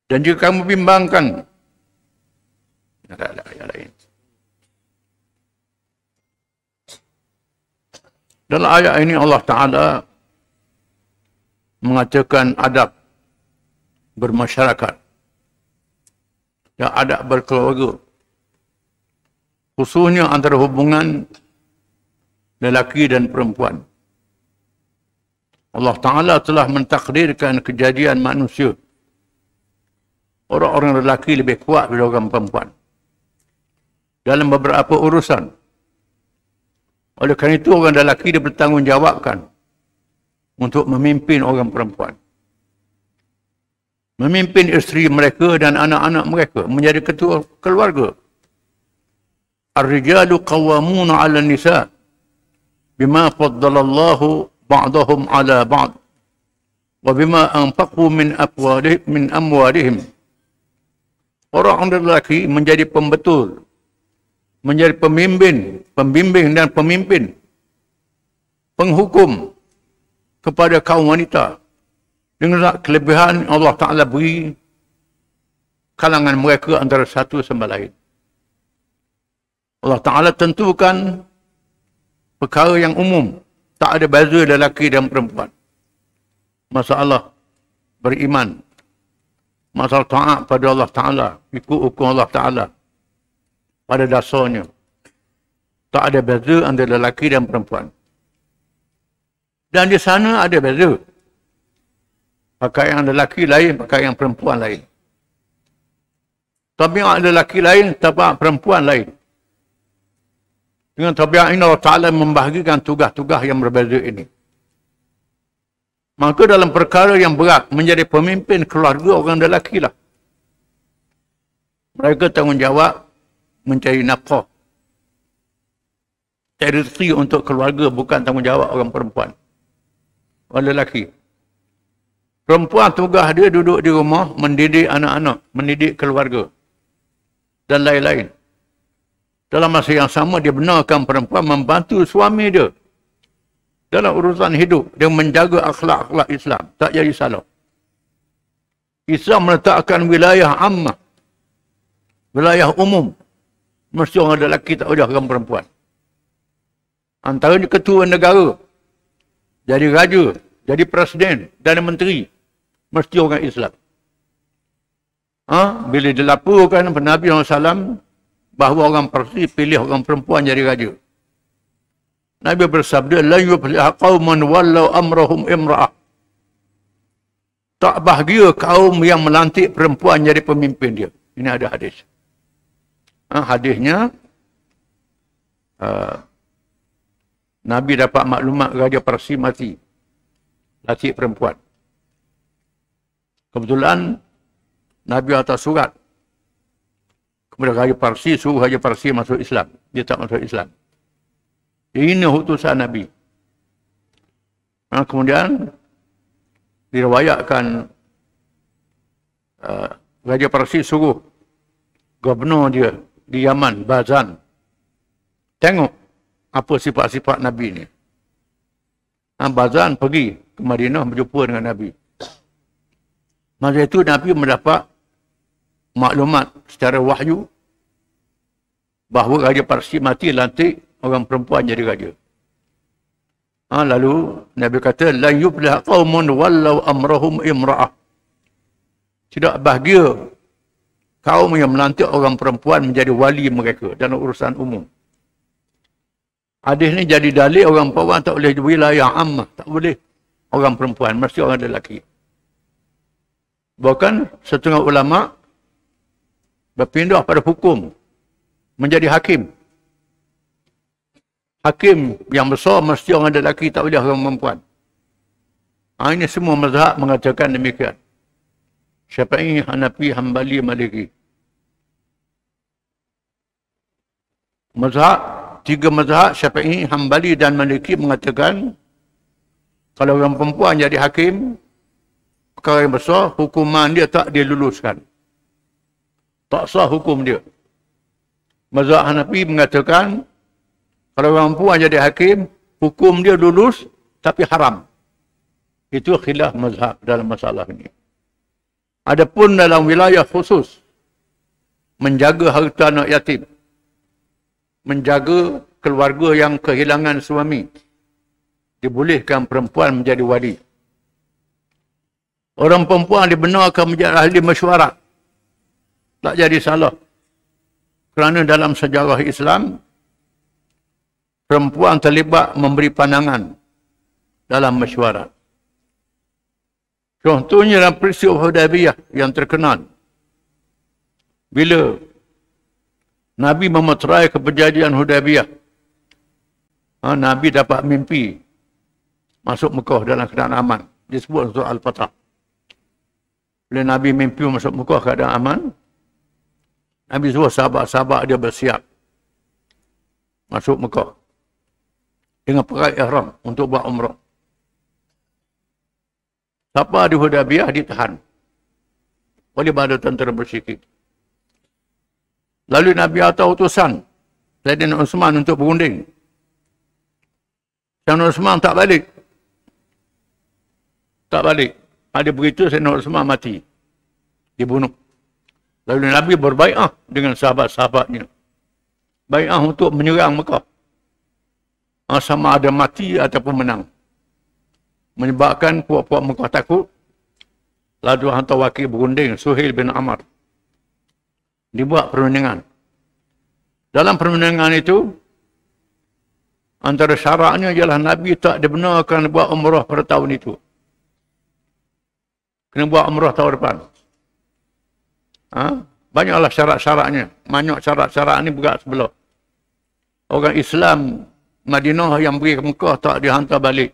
Dan jika kamu bimbangkan, ada ayat lain. Dalam ayat ini Allah Ta'ala mengatakan adab bermasyarakat dan adab berkeluarga, khususnya antara hubungan lelaki dan perempuan. Allah Ta'ala telah mentakdirkan kejadian manusia. Orang-orang lelaki lebih kuat daripada orang perempuan dalam beberapa urusan. Oleh kerana itu, orang lelaki dia bertanggungjawabkan untuk memimpin orang perempuan. Memimpin isteri mereka dan anak-anak mereka, menjadi ketua keluarga. Ar-rijalu qawwamuna 'ala an-nisa bima faddalallahu ba'dahum 'ala ba'd wa bima anfaqu min amwalihim. Orang lelaki menjadi pembetul, menjadi pembimbing dan pemimpin, penghukum kepada kaum wanita dengan kelebihan Allah Ta'ala beri kalangan mereka antara satu sama lain. Allah Ta'ala tentukan perkara yang umum, tak ada beza lelaki dan perempuan. Masalah beriman, masalah taat pada Allah Ta'ala, ikut hukum Allah Ta'ala, pada dasarnya tak ada beza antara lelaki dan perempuan. Dan di sana ada beza. Pakaian lelaki lain, pakaian perempuan lain. Tabiat lelaki lain, tabiat perempuan lain. Dengan tabiat ini Allah Ta'ala membahagikan tugas-tugas yang berbeza ini. Maka dalam perkara yang berat, menjadi pemimpin keluarga orang lelaki lah. Mereka tanggungjawab mencari nafkah, cari rezeki untuk keluarga, bukan tanggungjawab orang perempuan, orang lelaki. Perempuan tugas dia duduk di rumah, mendidik anak-anak, mendidik keluarga dan lain-lain. Dalam masa yang sama, dia benarkan perempuan membantu suami dia dalam urusan hidup, dia menjaga akhlak-akhlak Islam, tak jadi salah. Islam meletakkan wilayah ammah, wilayah umum. Mesti orang lelaki, tak boleh orang perempuan. Antaranya ketua negara, jadi raja, jadi presiden, dan menteri, mesti orang Islam. Bila dilaporkan pada Nabi SAW bahawa orang Parsi pilih orang perempuan jadi raja, Nabi bersabda, la yuflih qauman wallau amrahum imra'ah. Tak bahagia kaum yang melantik perempuan jadi pemimpin dia. Ini ada hadis. Hadisnya, Nabi dapat maklumat Raja Parsi mati, lantik perempuan. Kebetulan Nabi atas surat kepada Raja Parsi, suruh Raja Parsi masuk Islam. Dia tak masuk Islam. Ini utusan Nabi. Kemudian diriwayatkan Raja Parsi suruh gubernur dia di Yaman, Bazan, tengok apa sifat-sifat Nabi ni. Bazan pergi ke Madinah berjumpa dengan Nabi. Masa itu Nabi mendapat maklumat secara wahyu bahawa Raja Parsi mati, lantik orang perempuan jadi raja. Lalu Nabi kata, la yuflih qaumun wallau amrahum imra'ah. Tidak bahagia kaum yang melantik orang perempuan menjadi wali mereka dalam urusan umum. Hadis ni jadi dalil orang perempuan tak boleh wilayah ammah, tak boleh orang perempuan, mesti orang lelaki. Bahkan setengah ulama berpindah pada hukum menjadi hakim. Hakim yang besar mesti orang lelaki, tak boleh orang perempuan. Ini semua mazhab mengatakan demikian. Syafi'i, Hanafi, Hambali, Maliki. Mazhab, tiga mazhab Syafi'i, Hambali dan Maliki mengatakan kalau orang perempuan jadi hakim, perkara yang besar, hukuman dia tak diluluskan. Tak sah hukum dia. Mazhab Hanafi mengatakan Kalau orang perempuan jadi hakim, hukum dia lulus tapi haram. Itu khilaf mazhab dalam masalah ini. Adapun dalam wilayah khusus, menjaga harta anak yatim, menjaga keluarga yang kehilangan suami, dibolehkan perempuan menjadi wali. Orang perempuan dibenarkan menjadi ahli mesyuarat. Tak jadi salah. Kerana dalam sejarah Islam, perempuan terlibat memberi pandangan dalam mesyuarat. Contohnya dalam peristiwa Hudaybiyah yang terkenal. Bila Nabi memeterai ke perjanjian Hudaybiyah, Nabi dapat mimpi masuk Mekah dalam keadaan aman. Disebut surah Al-Fatah. Bila Nabi mimpi masuk Mekah keadaan aman, Nabi suruh sahabat-sahabat dia bersiap masuk Mekah dengan pakai ihram untuk buat umrah. Siapa di Hudaybiyah ditahan oleh badan tentera musyrikin. Lalu Nabi hantar utusan Sayyidina Uthman untuk berunding. Sayyidina Uthman tak balik. Tak balik. Ada berita Sayyidina Uthman mati. Dibunuh. Lalu Nabi berbai'ah dengan sahabat-sahabatnya. Bai'ah untuk menyerang Mekah. Sama ada mati ataupun menang. Menyebabkan puak-puak Mekah takut. Lalu hantar wakil berunding Suhail bin Amr. Dibuat perundingan. Dalam perundingan itu, antara syaratnya ialah Nabi tak dibenarkan buat umrah pada tahun itu. Kena buat umrah tahun depan. Banyaklah syarat-syaratnya. Banyak syarat-syarat ini berat sebelah. Orang Islam Madinah yang pergi ke Mekah tak dihantar balik.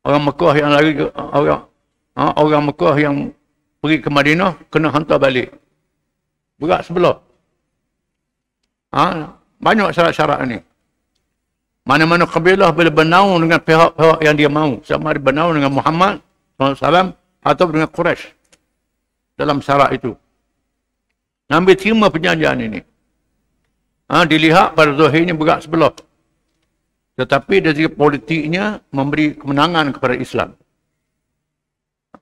Orang Mekah yang lari ke, orang Mekah yang pergi ke Madinah kena hantar balik. Berat sebelah. Banyak syarat-syarat ini. Mana-mana kabilah boleh bernaung dengan pihak-pihak yang dia mahu. Sama ada bernaung dengan Muhammad SAW atau dengan Quraisy. Dalam syarat itu. Nabi terima perjanjian ini. Dilihat pada zahirnya berat sebelah. Tetapi dari segi politiknya memberi kemenangan kepada Islam.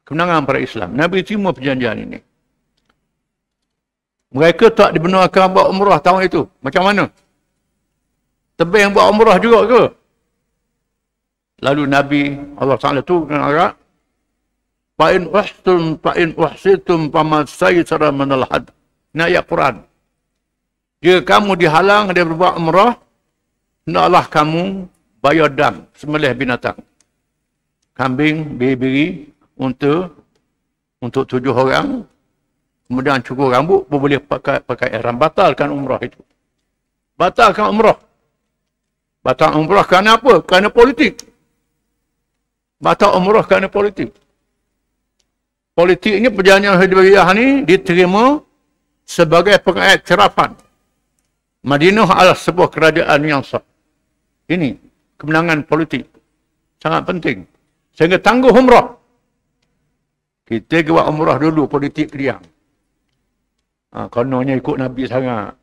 Kemenangan pada Islam. Nabi terima perjanjian ini. Mereka tak dibenarkan buat umrah tahun itu. Macam mana? Tebing buat umrah juga ke? Lalu Nabi Allah Ta'ala tu dengan Arab. Fa'in uhsitum famasaysara minal had. Ini ayat Quran. Jika kamu dihalang dari buat umrah, hendaklah kamu bayar dam, sembelih binatang. Kambing, biri-biri, untuk 7 orang. Kemudian cukur rambut, boleh pakai ihram. Batalkan umrah itu. Batalkan umrah. Batal umrah kerana apa? Kerana politik. Batal umrah kerana politik. Politik ini, perjanjian Hudaybiyah ini diterima sebagai pengiktirafan. Madinah adalah sebuah kerajaan yang sah. Ini kemenangan politik. Sangat penting. Sehingga tangguh umrah. Kita buat umrah dulu, politik keriang. Kononnya ikut Nabi sangat.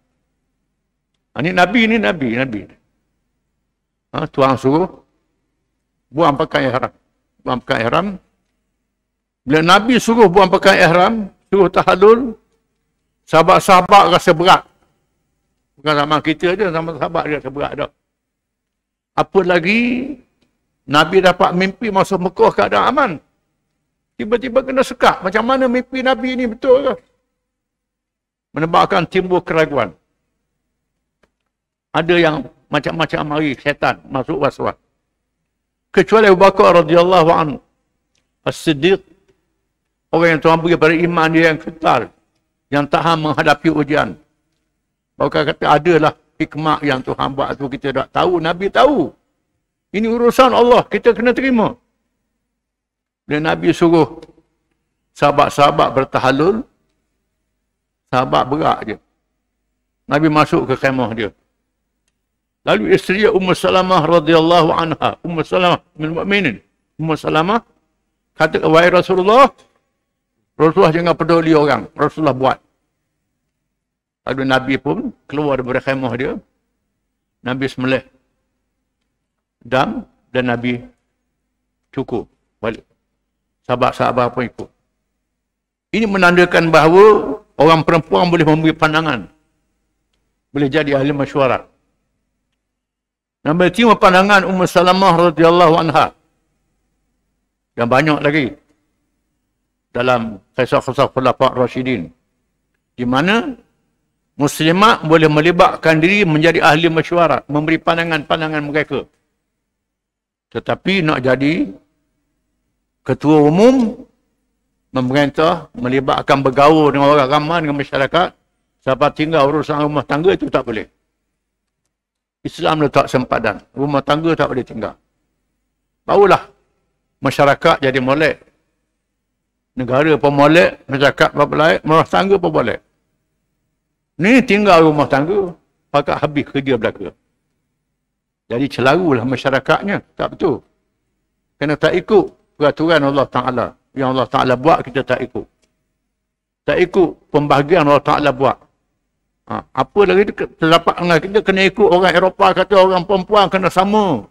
Ini Nabi. Tuan suruh buang pakai ihram. Buang pakai ihram. Bila Nabi suruh buang pakai ihram, suruh tahallul, sahabat-sahabat rasa berat. Bukan sama kita je, sama sahabat dia rasa berat dah. Apa lagi, Nabi dapat mimpi masuk Mekah keadaan aman. Tiba-tiba kena sekat. Macam mana mimpi Nabi ni betul ke? Menyebabkan timbul keraguan. Ada yang macam-macam mari syaitan masuk waswas. Kecuali Abu Bakar radhiyallahu anhu. As-Siddiq. Orang yang Tuhan beri pada iman dia yang kekal. Yang tahan menghadapi ujian. Bakar kata adalah hikmah yang Tuhan buat tu kita tak tahu. Nabi tahu. Ini urusan Allah. Kita kena terima. Bila Nabi suruh sahabat-sahabat bertahallul. Sahabat berak je. Nabi masuk ke khemah dia. Lalu isteri Ummu Salamah radhiyallahu anha. Ummu Salamah min mu'minin. Ummu Salamah kata, wahai Rasulullah, Rasulullah jangan peduli orang. Rasulullah buat. Lalu Nabi pun keluar dari khemah dia. Nabi sembelih dam dan Nabi cukur balik. Sahabat-sahabat pun ikut. Ini menandakan bahawa orang perempuan boleh memberi pandangan. Boleh jadi ahli mesyuarat. Nombor 5 pandangan Ummu Salamah radhiyallahu anha. Yang banyak lagi dalam kisah-kisah Khulafa' Rasyidin. Di mana muslimat boleh melibatkan diri menjadi ahli mesyuarat, memberi pandangan-pandangan mereka. Tetapi nak jadi ketua umum, memerintah, melibatkan bergaul dengan orang ramai, dengan masyarakat, sampai tinggal urusan rumah tangga, itu tak boleh. Islam letak sempadan. Rumah tangga tak boleh tinggal. Barulah masyarakat jadi molek. Negara pun molek, masyarakat pun molek, rumah tangga pun molek. Ni tinggal rumah tangga, pakat habis kerja belaka. Jadi celarulah masyarakatnya. Tak betul. Kena tak ikut peraturan Allah Ta'ala. Yang Allah Ta'ala buat, kita tak ikut. Tak ikut pembahagian Allah Ta'ala buat. Apa lagi terdapat dengan kita kena ikut orang Eropah kata orang perempuan kena sama.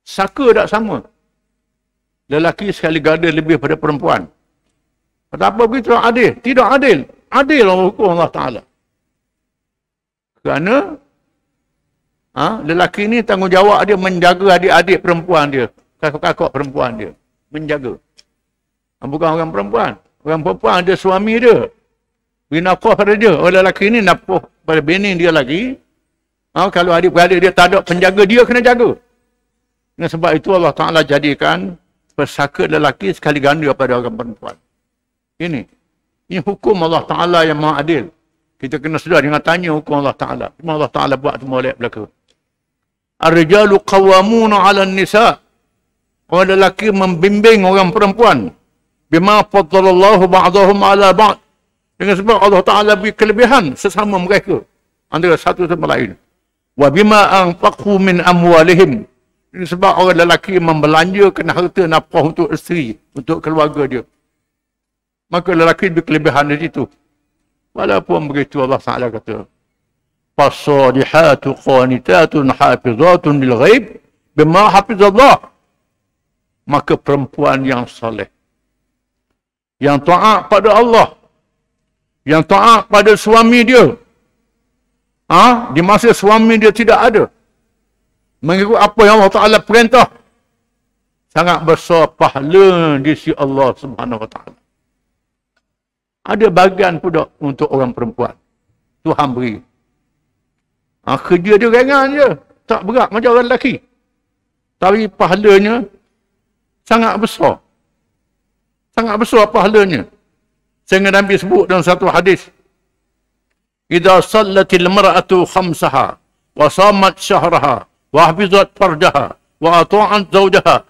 Saka tak sama. Lelaki sekali gada lebih pada perempuan. Kata apa begitu adil? Tidak adil. Adil hukum Allah Ta'ala. Kerana lelaki ni tanggungjawab dia menjaga adik-adik perempuan dia. Kakak-kakak perempuan dia. Menjaga. Bukan orang perempuan. Orang perempuan ada suami dia. Beri nafkah pada dia. Orang lelaki ni nafkah pada bini dia lagi. Kalau adik-beradik dia tak ada penjaga, dia kena jaga. Dan sebab itu Allah Ta'ala jadikan pesaka lelaki sekali ganda pada orang perempuan. Ini hukum Allah Ta'ala yang maha adil. Kita kena sedar dengan tanya hukum Allah Ta'ala. Cuma Allah Ta'ala buat semua oleh belaka. Ar-rijalu qawwamuna 'ala an-nisa. Orang lelaki membimbing orang perempuan. Bima faddalallahu ba'dahum 'ala ba'd. Dengan sebab Allah Ta'ala beri kelebihan sesama mereka. Antara satu sama lain. Wa bima anfaqu min amwalihim. Dengan sebab orang lelaki membelanjakan harta nafkah untuk isteri, untuk keluarga dia. Maka lelaki beri kelebihan di situ. Walaupun begitu Allah Ta'ala kata, Fasadihatu qanitatun hafizatun lil ghaib bima hafizallah. Maka perempuan yang soleh, yang taat pada Allah, yang taat pada suami dia, di masa suami dia tidak ada, mengikut apa yang Allah Ta'ala perintah, sangat besar pahala di sisi Allah Subhanahu Wa Ta'ala. Ada bagian pula untuk orang perempuan. Tuhan beri. Kerja dia ringan je. Tak berat macam orang lelaki. Tapi pahalanya sangat besar. Sangat besar pahalanya. Sehingga Nabi sebut dalam satu hadis. Idza sallatil mar'atu khamsaha wa samat syahraha wa hafizat farjaha wa ata'at zawjaha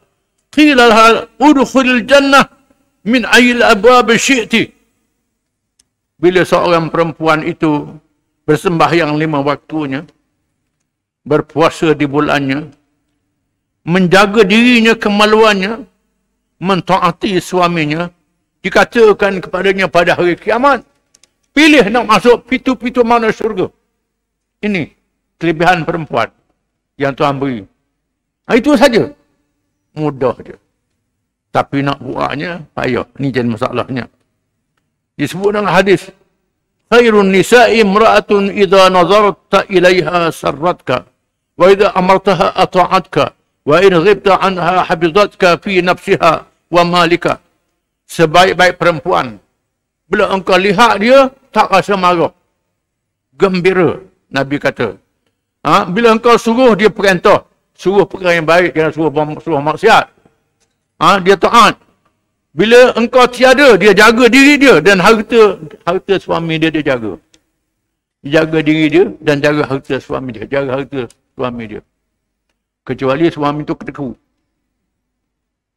qila laha udkhulil jannah min ayil abwab syi'ti. Bila seorang perempuan itu bersembahyang 5 waktunya, berpuasa di bulannya, menjaga dirinya kemaluannya, mentaati suaminya, dikatakan kepadanya pada hari kiamat, pilih nak masuk pintu-pintu mana syurga. Ini kelebihan perempuan yang Tuhan beri. Itu saja. Mudah je. Tapi nak buatnya, payah. Ini jadi masalahnya. Disebut dalam hadis, khairun nisa'i imra'atun idza nazarta ilaiha sarratka wa idza amartaha ata'atka wa in ghibta anha hafizatka fi nafsiha wa malika. Sebaik-baik perempuan, bila engkau lihat dia tak rasa marah, gembira. Nabi kata, bila engkau suruh dia perintah, suruh perkara yang baik, jangan suruh maksiat, dia taat. Bila engkau tiada, dia jaga diri dia dan harta suami dia jaga. Dia jaga diri dia dan jaga harta suami dia. Jaga harta suami dia. Kecuali suami itu keteku.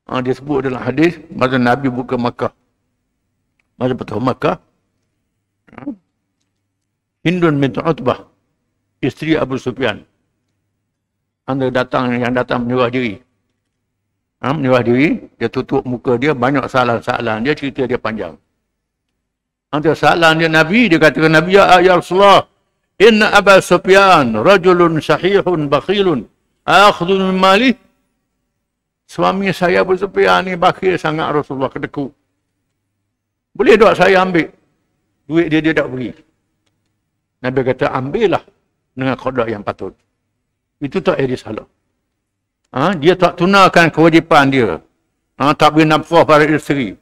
Dia sebut dalam hadis, masa Nabi buka Makkah. Masa Fathu Makkah, Hindun binti Utbah, isteri Abu Sufyan, yang datang menyerah diri. Menyerah diri, dia tutup muka dia, banyak soalan-soalan. Dia cerita dia panjang. Antara soalan dia Nabi, dia katakan, Nabi, ya Rasulullah, Inna Aba Sufyan rajulun syahihun bakhilun akhudhu min malih. Suami saya Abu Sufyan ni bakhil sangat, Rasulullah kedekut. Boleh tak saya ambil duit dia tak beri? Nabi kata, ambillah dengan qada yang patut. Itu tak jadi salah. Dia tak tunaikan kewajipan dia. Tak beri nafkah pada isteri.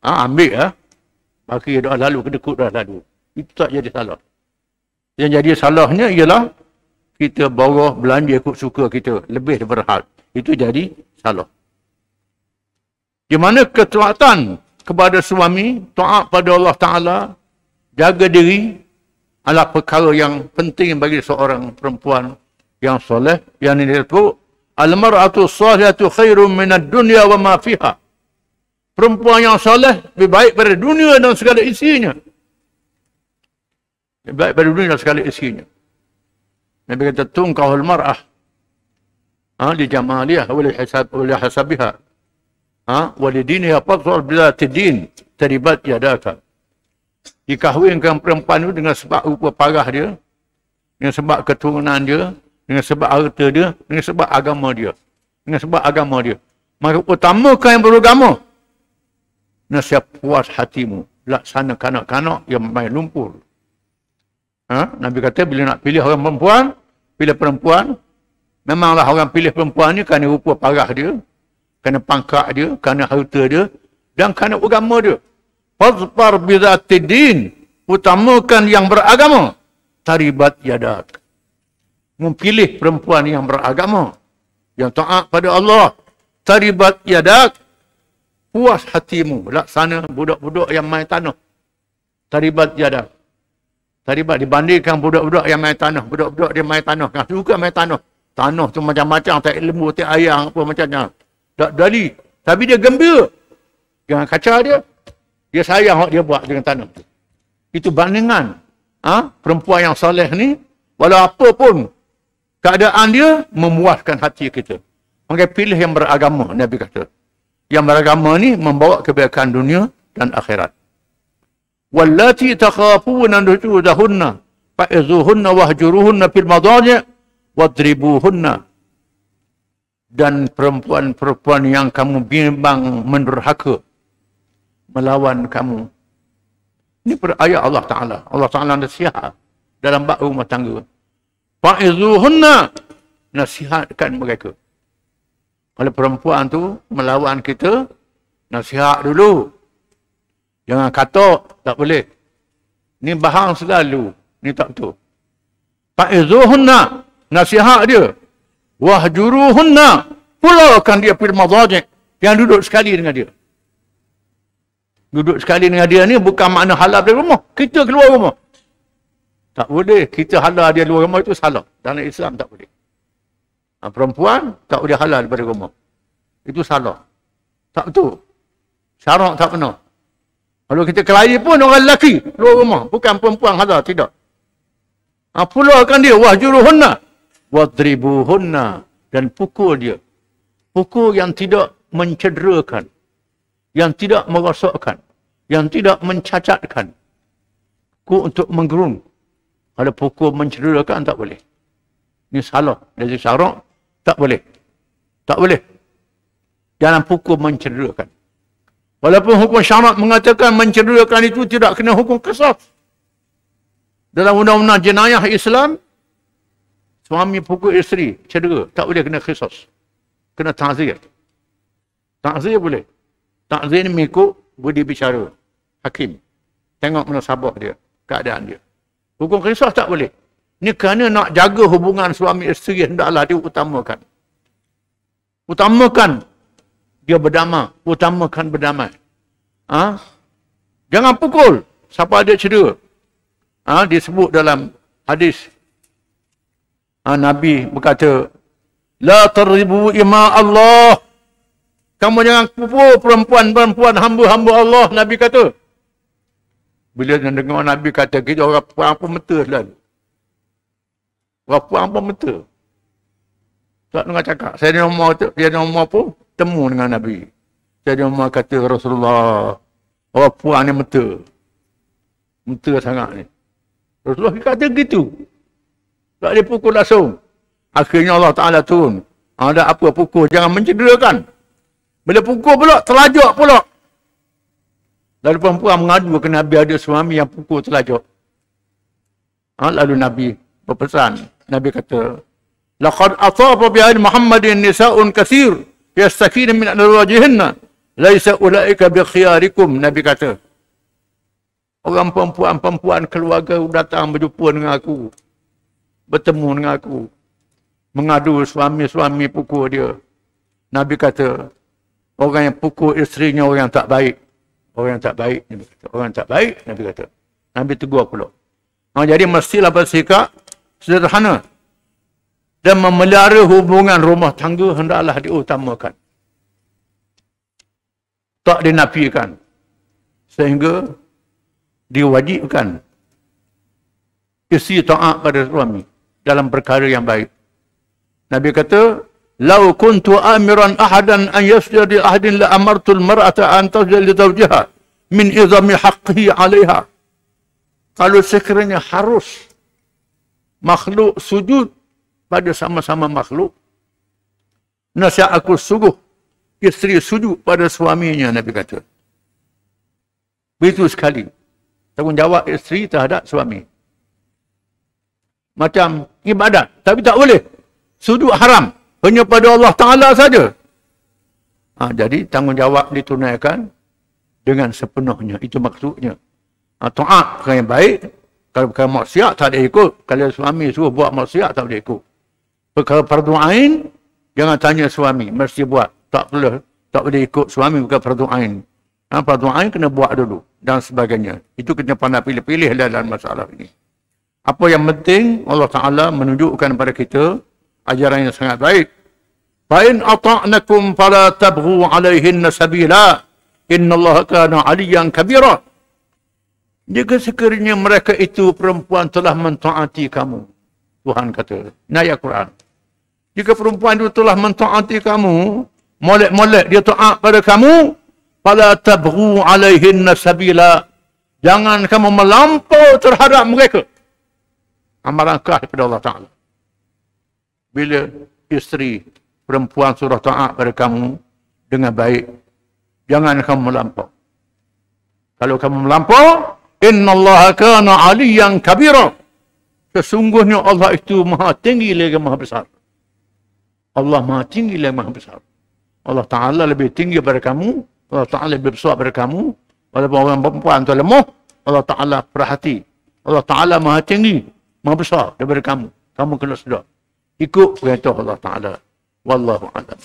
Ambil lah. Bakhil dah lalu, kedekut dah lalu. Itu tak jadi salah. Yang jadi salahnya ialah kita bawa belanja ikut suka kita lebih daripada hal. Itu jadi salah. Di mana ketaatan kepada suami, taat pada Allah Ta'ala, jaga diri adalah perkara yang penting bagi seorang perempuan yang soleh. Yang ini disebut, al-mar'atu salihatu khairun minad dunya wa ma fiha. Perempuan yang soleh lebih baik pada dunia dan segala isinya. Lebih baik pada dunia dan segala isinya. Nabi kata, tungkahul mar'ah li jamaliyah wa li hasabiha wa li diniha fadhal bila tidin taribat yadaka. Dikahwinkan perempuan itu dengan sebab rupa parah dia, dengan sebab keturunan dia, dengan sebab harta dia, dengan sebab agama dia. Dengan sebab agama dia. Maka utamakan yang beragama. Nasihat puas hatimu. Laksana kanak-kanak yang main lumpur. Nabi kata bila nak pilih orang perempuan, pilih perempuan. Memanglah orang pilih perempuan ni kerana rupa parah dia, kerana pangkat dia, kerana harta dia, dan kerana agama dia. Fazfar bizatidin, utamakan yang beragama. Taribat yadak. Memilih perempuan yang beragama, yang taat pada Allah. Taribat yadak, puas hatimu. Laksana budak-budak yang main tanah. Taribat yadak. Taribat dibandingkan budak-budak yang main tanah. Budak-budak dia main tanah. Yang suka main tanah. Tanah tu macam-macam. Tak lembu, tak ayam, apa macamnya. Tak dali. Tapi dia gembira. Jangan kacau dia. Dia sayang dia buat dengan tanah tu. Itu bandingan. Perempuan yang soleh ni, walau apa pun keadaan dia, memuaskan hati kita. Maka pilih yang beragama, Nabi kata. Yang beragama ni membawa kebaikan dunia dan akhirat. Wallati takhafuna nujudahunna fa'izuhunna wahjuruhunna fil madaji' wadribuhunna. Dan perempuan-perempuan yang kamu bimbang mendurhaka melawan kamu. Ini ayat Allah Ta'ala. Allah Ta'ala nasihat dalam bab rumah tangga. Fa'izuhunna, nasihatkan mereka. Kalau perempuan tu melawan kita, nasihat dulu. Jangan kata, tak boleh. Ni bahang selalu. Ni tak betul. Fa'izuhunna, nasihat dia. Wahjuruhunna, pulaukan dia fil madaji', yang duduk sekali dengan dia. Duduk sekali dengan dia ni bukan makna halal dari rumah. Kita keluar rumah. Tak boleh. Kita halal dia luar rumah, itu salah. Dalam Islam tak boleh. Perempuan tak boleh halal daripada rumah. Itu salah. Tak betul. Syarak tak benar. Kalau kita kelahi pun orang lelaki luar rumah. Bukan perempuan halal. Tidak. Pulaukan dia. Wahjuruhunna. Wadribuhunna. Dan pukul dia. Pukul yang tidak mencederakan. Yang tidak merosakkan. Yang tidak mencacatkan. Pukul untuk menggerung. Kalau pukul mencederakan, tak boleh. Ini salah. Dari syarak, tak boleh. Tak boleh. Jangan pukul mencederakan. Walaupun hukum syarak mengatakan mencederakan itu tidak kena hukum qisas. Dalam undang-undang jenayah Islam, suami pukul isteri, cedera. Tak boleh kena qisas. Kena ta'zir. Ta'zir boleh. Ta'zir ni mengikut budi bicara hakim. Tengok munasabah dia, keadaan dia. Hukum qisas tak boleh. Ini kerana nak jaga hubungan suami isteri, hendaklah dia utamakan. Utamakan dia berdamai. Utamakan berdamai. Jangan pukul siapa ada cedera. Disebut dalam hadis. Nabi berkata, la tarribu ima Allah. Kamu jangan pukul perempuan-perempuan hamba-hamba Allah, Nabi kata. Bila dengar Nabi kata, kita orang perang pemeta selalu. Orang perang pemeta. Tak dengar cakap. Saya Umar pun temu dengan Nabi. Saya Umar kata, Rasulullah, orang perang ni meta. Meta sangat ni. Rasulullah kata gitu. Tak boleh pukul langsung. Akhirnya Allah Ta'ala turun. Ada apa pukul, jangan mencederakan. Bila pukul pula, terlajak pula. Lalu perempuan mengadu ke Nabi ada suami yang pukul terlajak. Lalu Nabi berpesan. Nabi kata, laqad ataba bi ahli Muhammadin nisa'un katsir yastakina min azwajihinna laisa ulaika bi khiyarikum. Nabi kata, orang perempuan keluarga datang berjumpa dengan aku, bertemu dengan aku, mengadu suami-suami pukul dia. Nabi kata, orang yang pukul isterinya orang yang tak baik. Orang yang tak baik, Nabi kata. Orang yang tak baik, Nabi kata. Nabi tegur pula. Jadi mestilah bersikap sederhana. Dan memelihara hubungan rumah tangga hendaklah diutamakan. Tak dinafikan. Sehingga diwajibkan isteri taat pada suami dalam perkara yang baik. Nabi kata, "Lau kuntu amiran ahadan an yasjuda li ahadin la amartu al-mar'ata an tasjuda li zawjiha min izami haqqihi 'alayha." Kalau sekiranya harus makhluk sujud pada sama-sama makhluk, nasihat aku sungguh isteri sujud pada suaminya, Nabi kata. Begitu sekali tanggungjawab isteri terhadap suami. Macam ibadat, tapi tak boleh. Sujud haram. Hanya pada Allah Ta'ala saja. Jadi tanggungjawab ditunaikan dengan sepenuhnya. Itu maksudnya. Taat perkara yang baik. Kalau perkara maksiat tak boleh ikut. Kalau suami suruh buat maksiat tak boleh ikut. Perkara fardu ain, jangan tanya suami. Mesti buat. Tak boleh ikut suami perkara fardu ain. Fardu ain kena buat dulu. Dan sebagainya. Itu kena pandai pilih-pilih dalam masalah ini. Apa yang penting, Allah Ta'ala menunjukkan kepada kita ajaran yang sangat baik. Fa'in ata'nakum fala tabghu alaihinna sabila. Innallaha kana 'aliyyan kabira. Jika sekiranya mereka itu perempuan telah mentaati kamu, Tuhan kata, ini ayat Quran. Jika perempuan itu telah mentaati kamu, molek-molek dia taat pada kamu, fala tabghu alaihinna sabila. Jangan kamu melampau terhadap mereka. Amarangkah daripada Allah Ta'ala. Bila isteri perempuan suruh taat pada kamu dengan baik, jangan kamu melampau. Kalau kamu melampau, innallaha kana 'aliyyan kabira. Sesungguhnya Allah itu maha tinggi lagi maha besar. Allah maha tinggi lagi maha besar. Allah Ta'ala lebih tinggi daripada kamu. Allah Ta'ala lebih besar daripada kamu. Walaupun orang perempuan itu lemah, Allah Ta'ala perhati. Allah Ta'ala maha tinggi, maha besar daripada kamu. Kamu kena sedar. Ikut perintah Allah Ta'ala. Wallahu a'lam.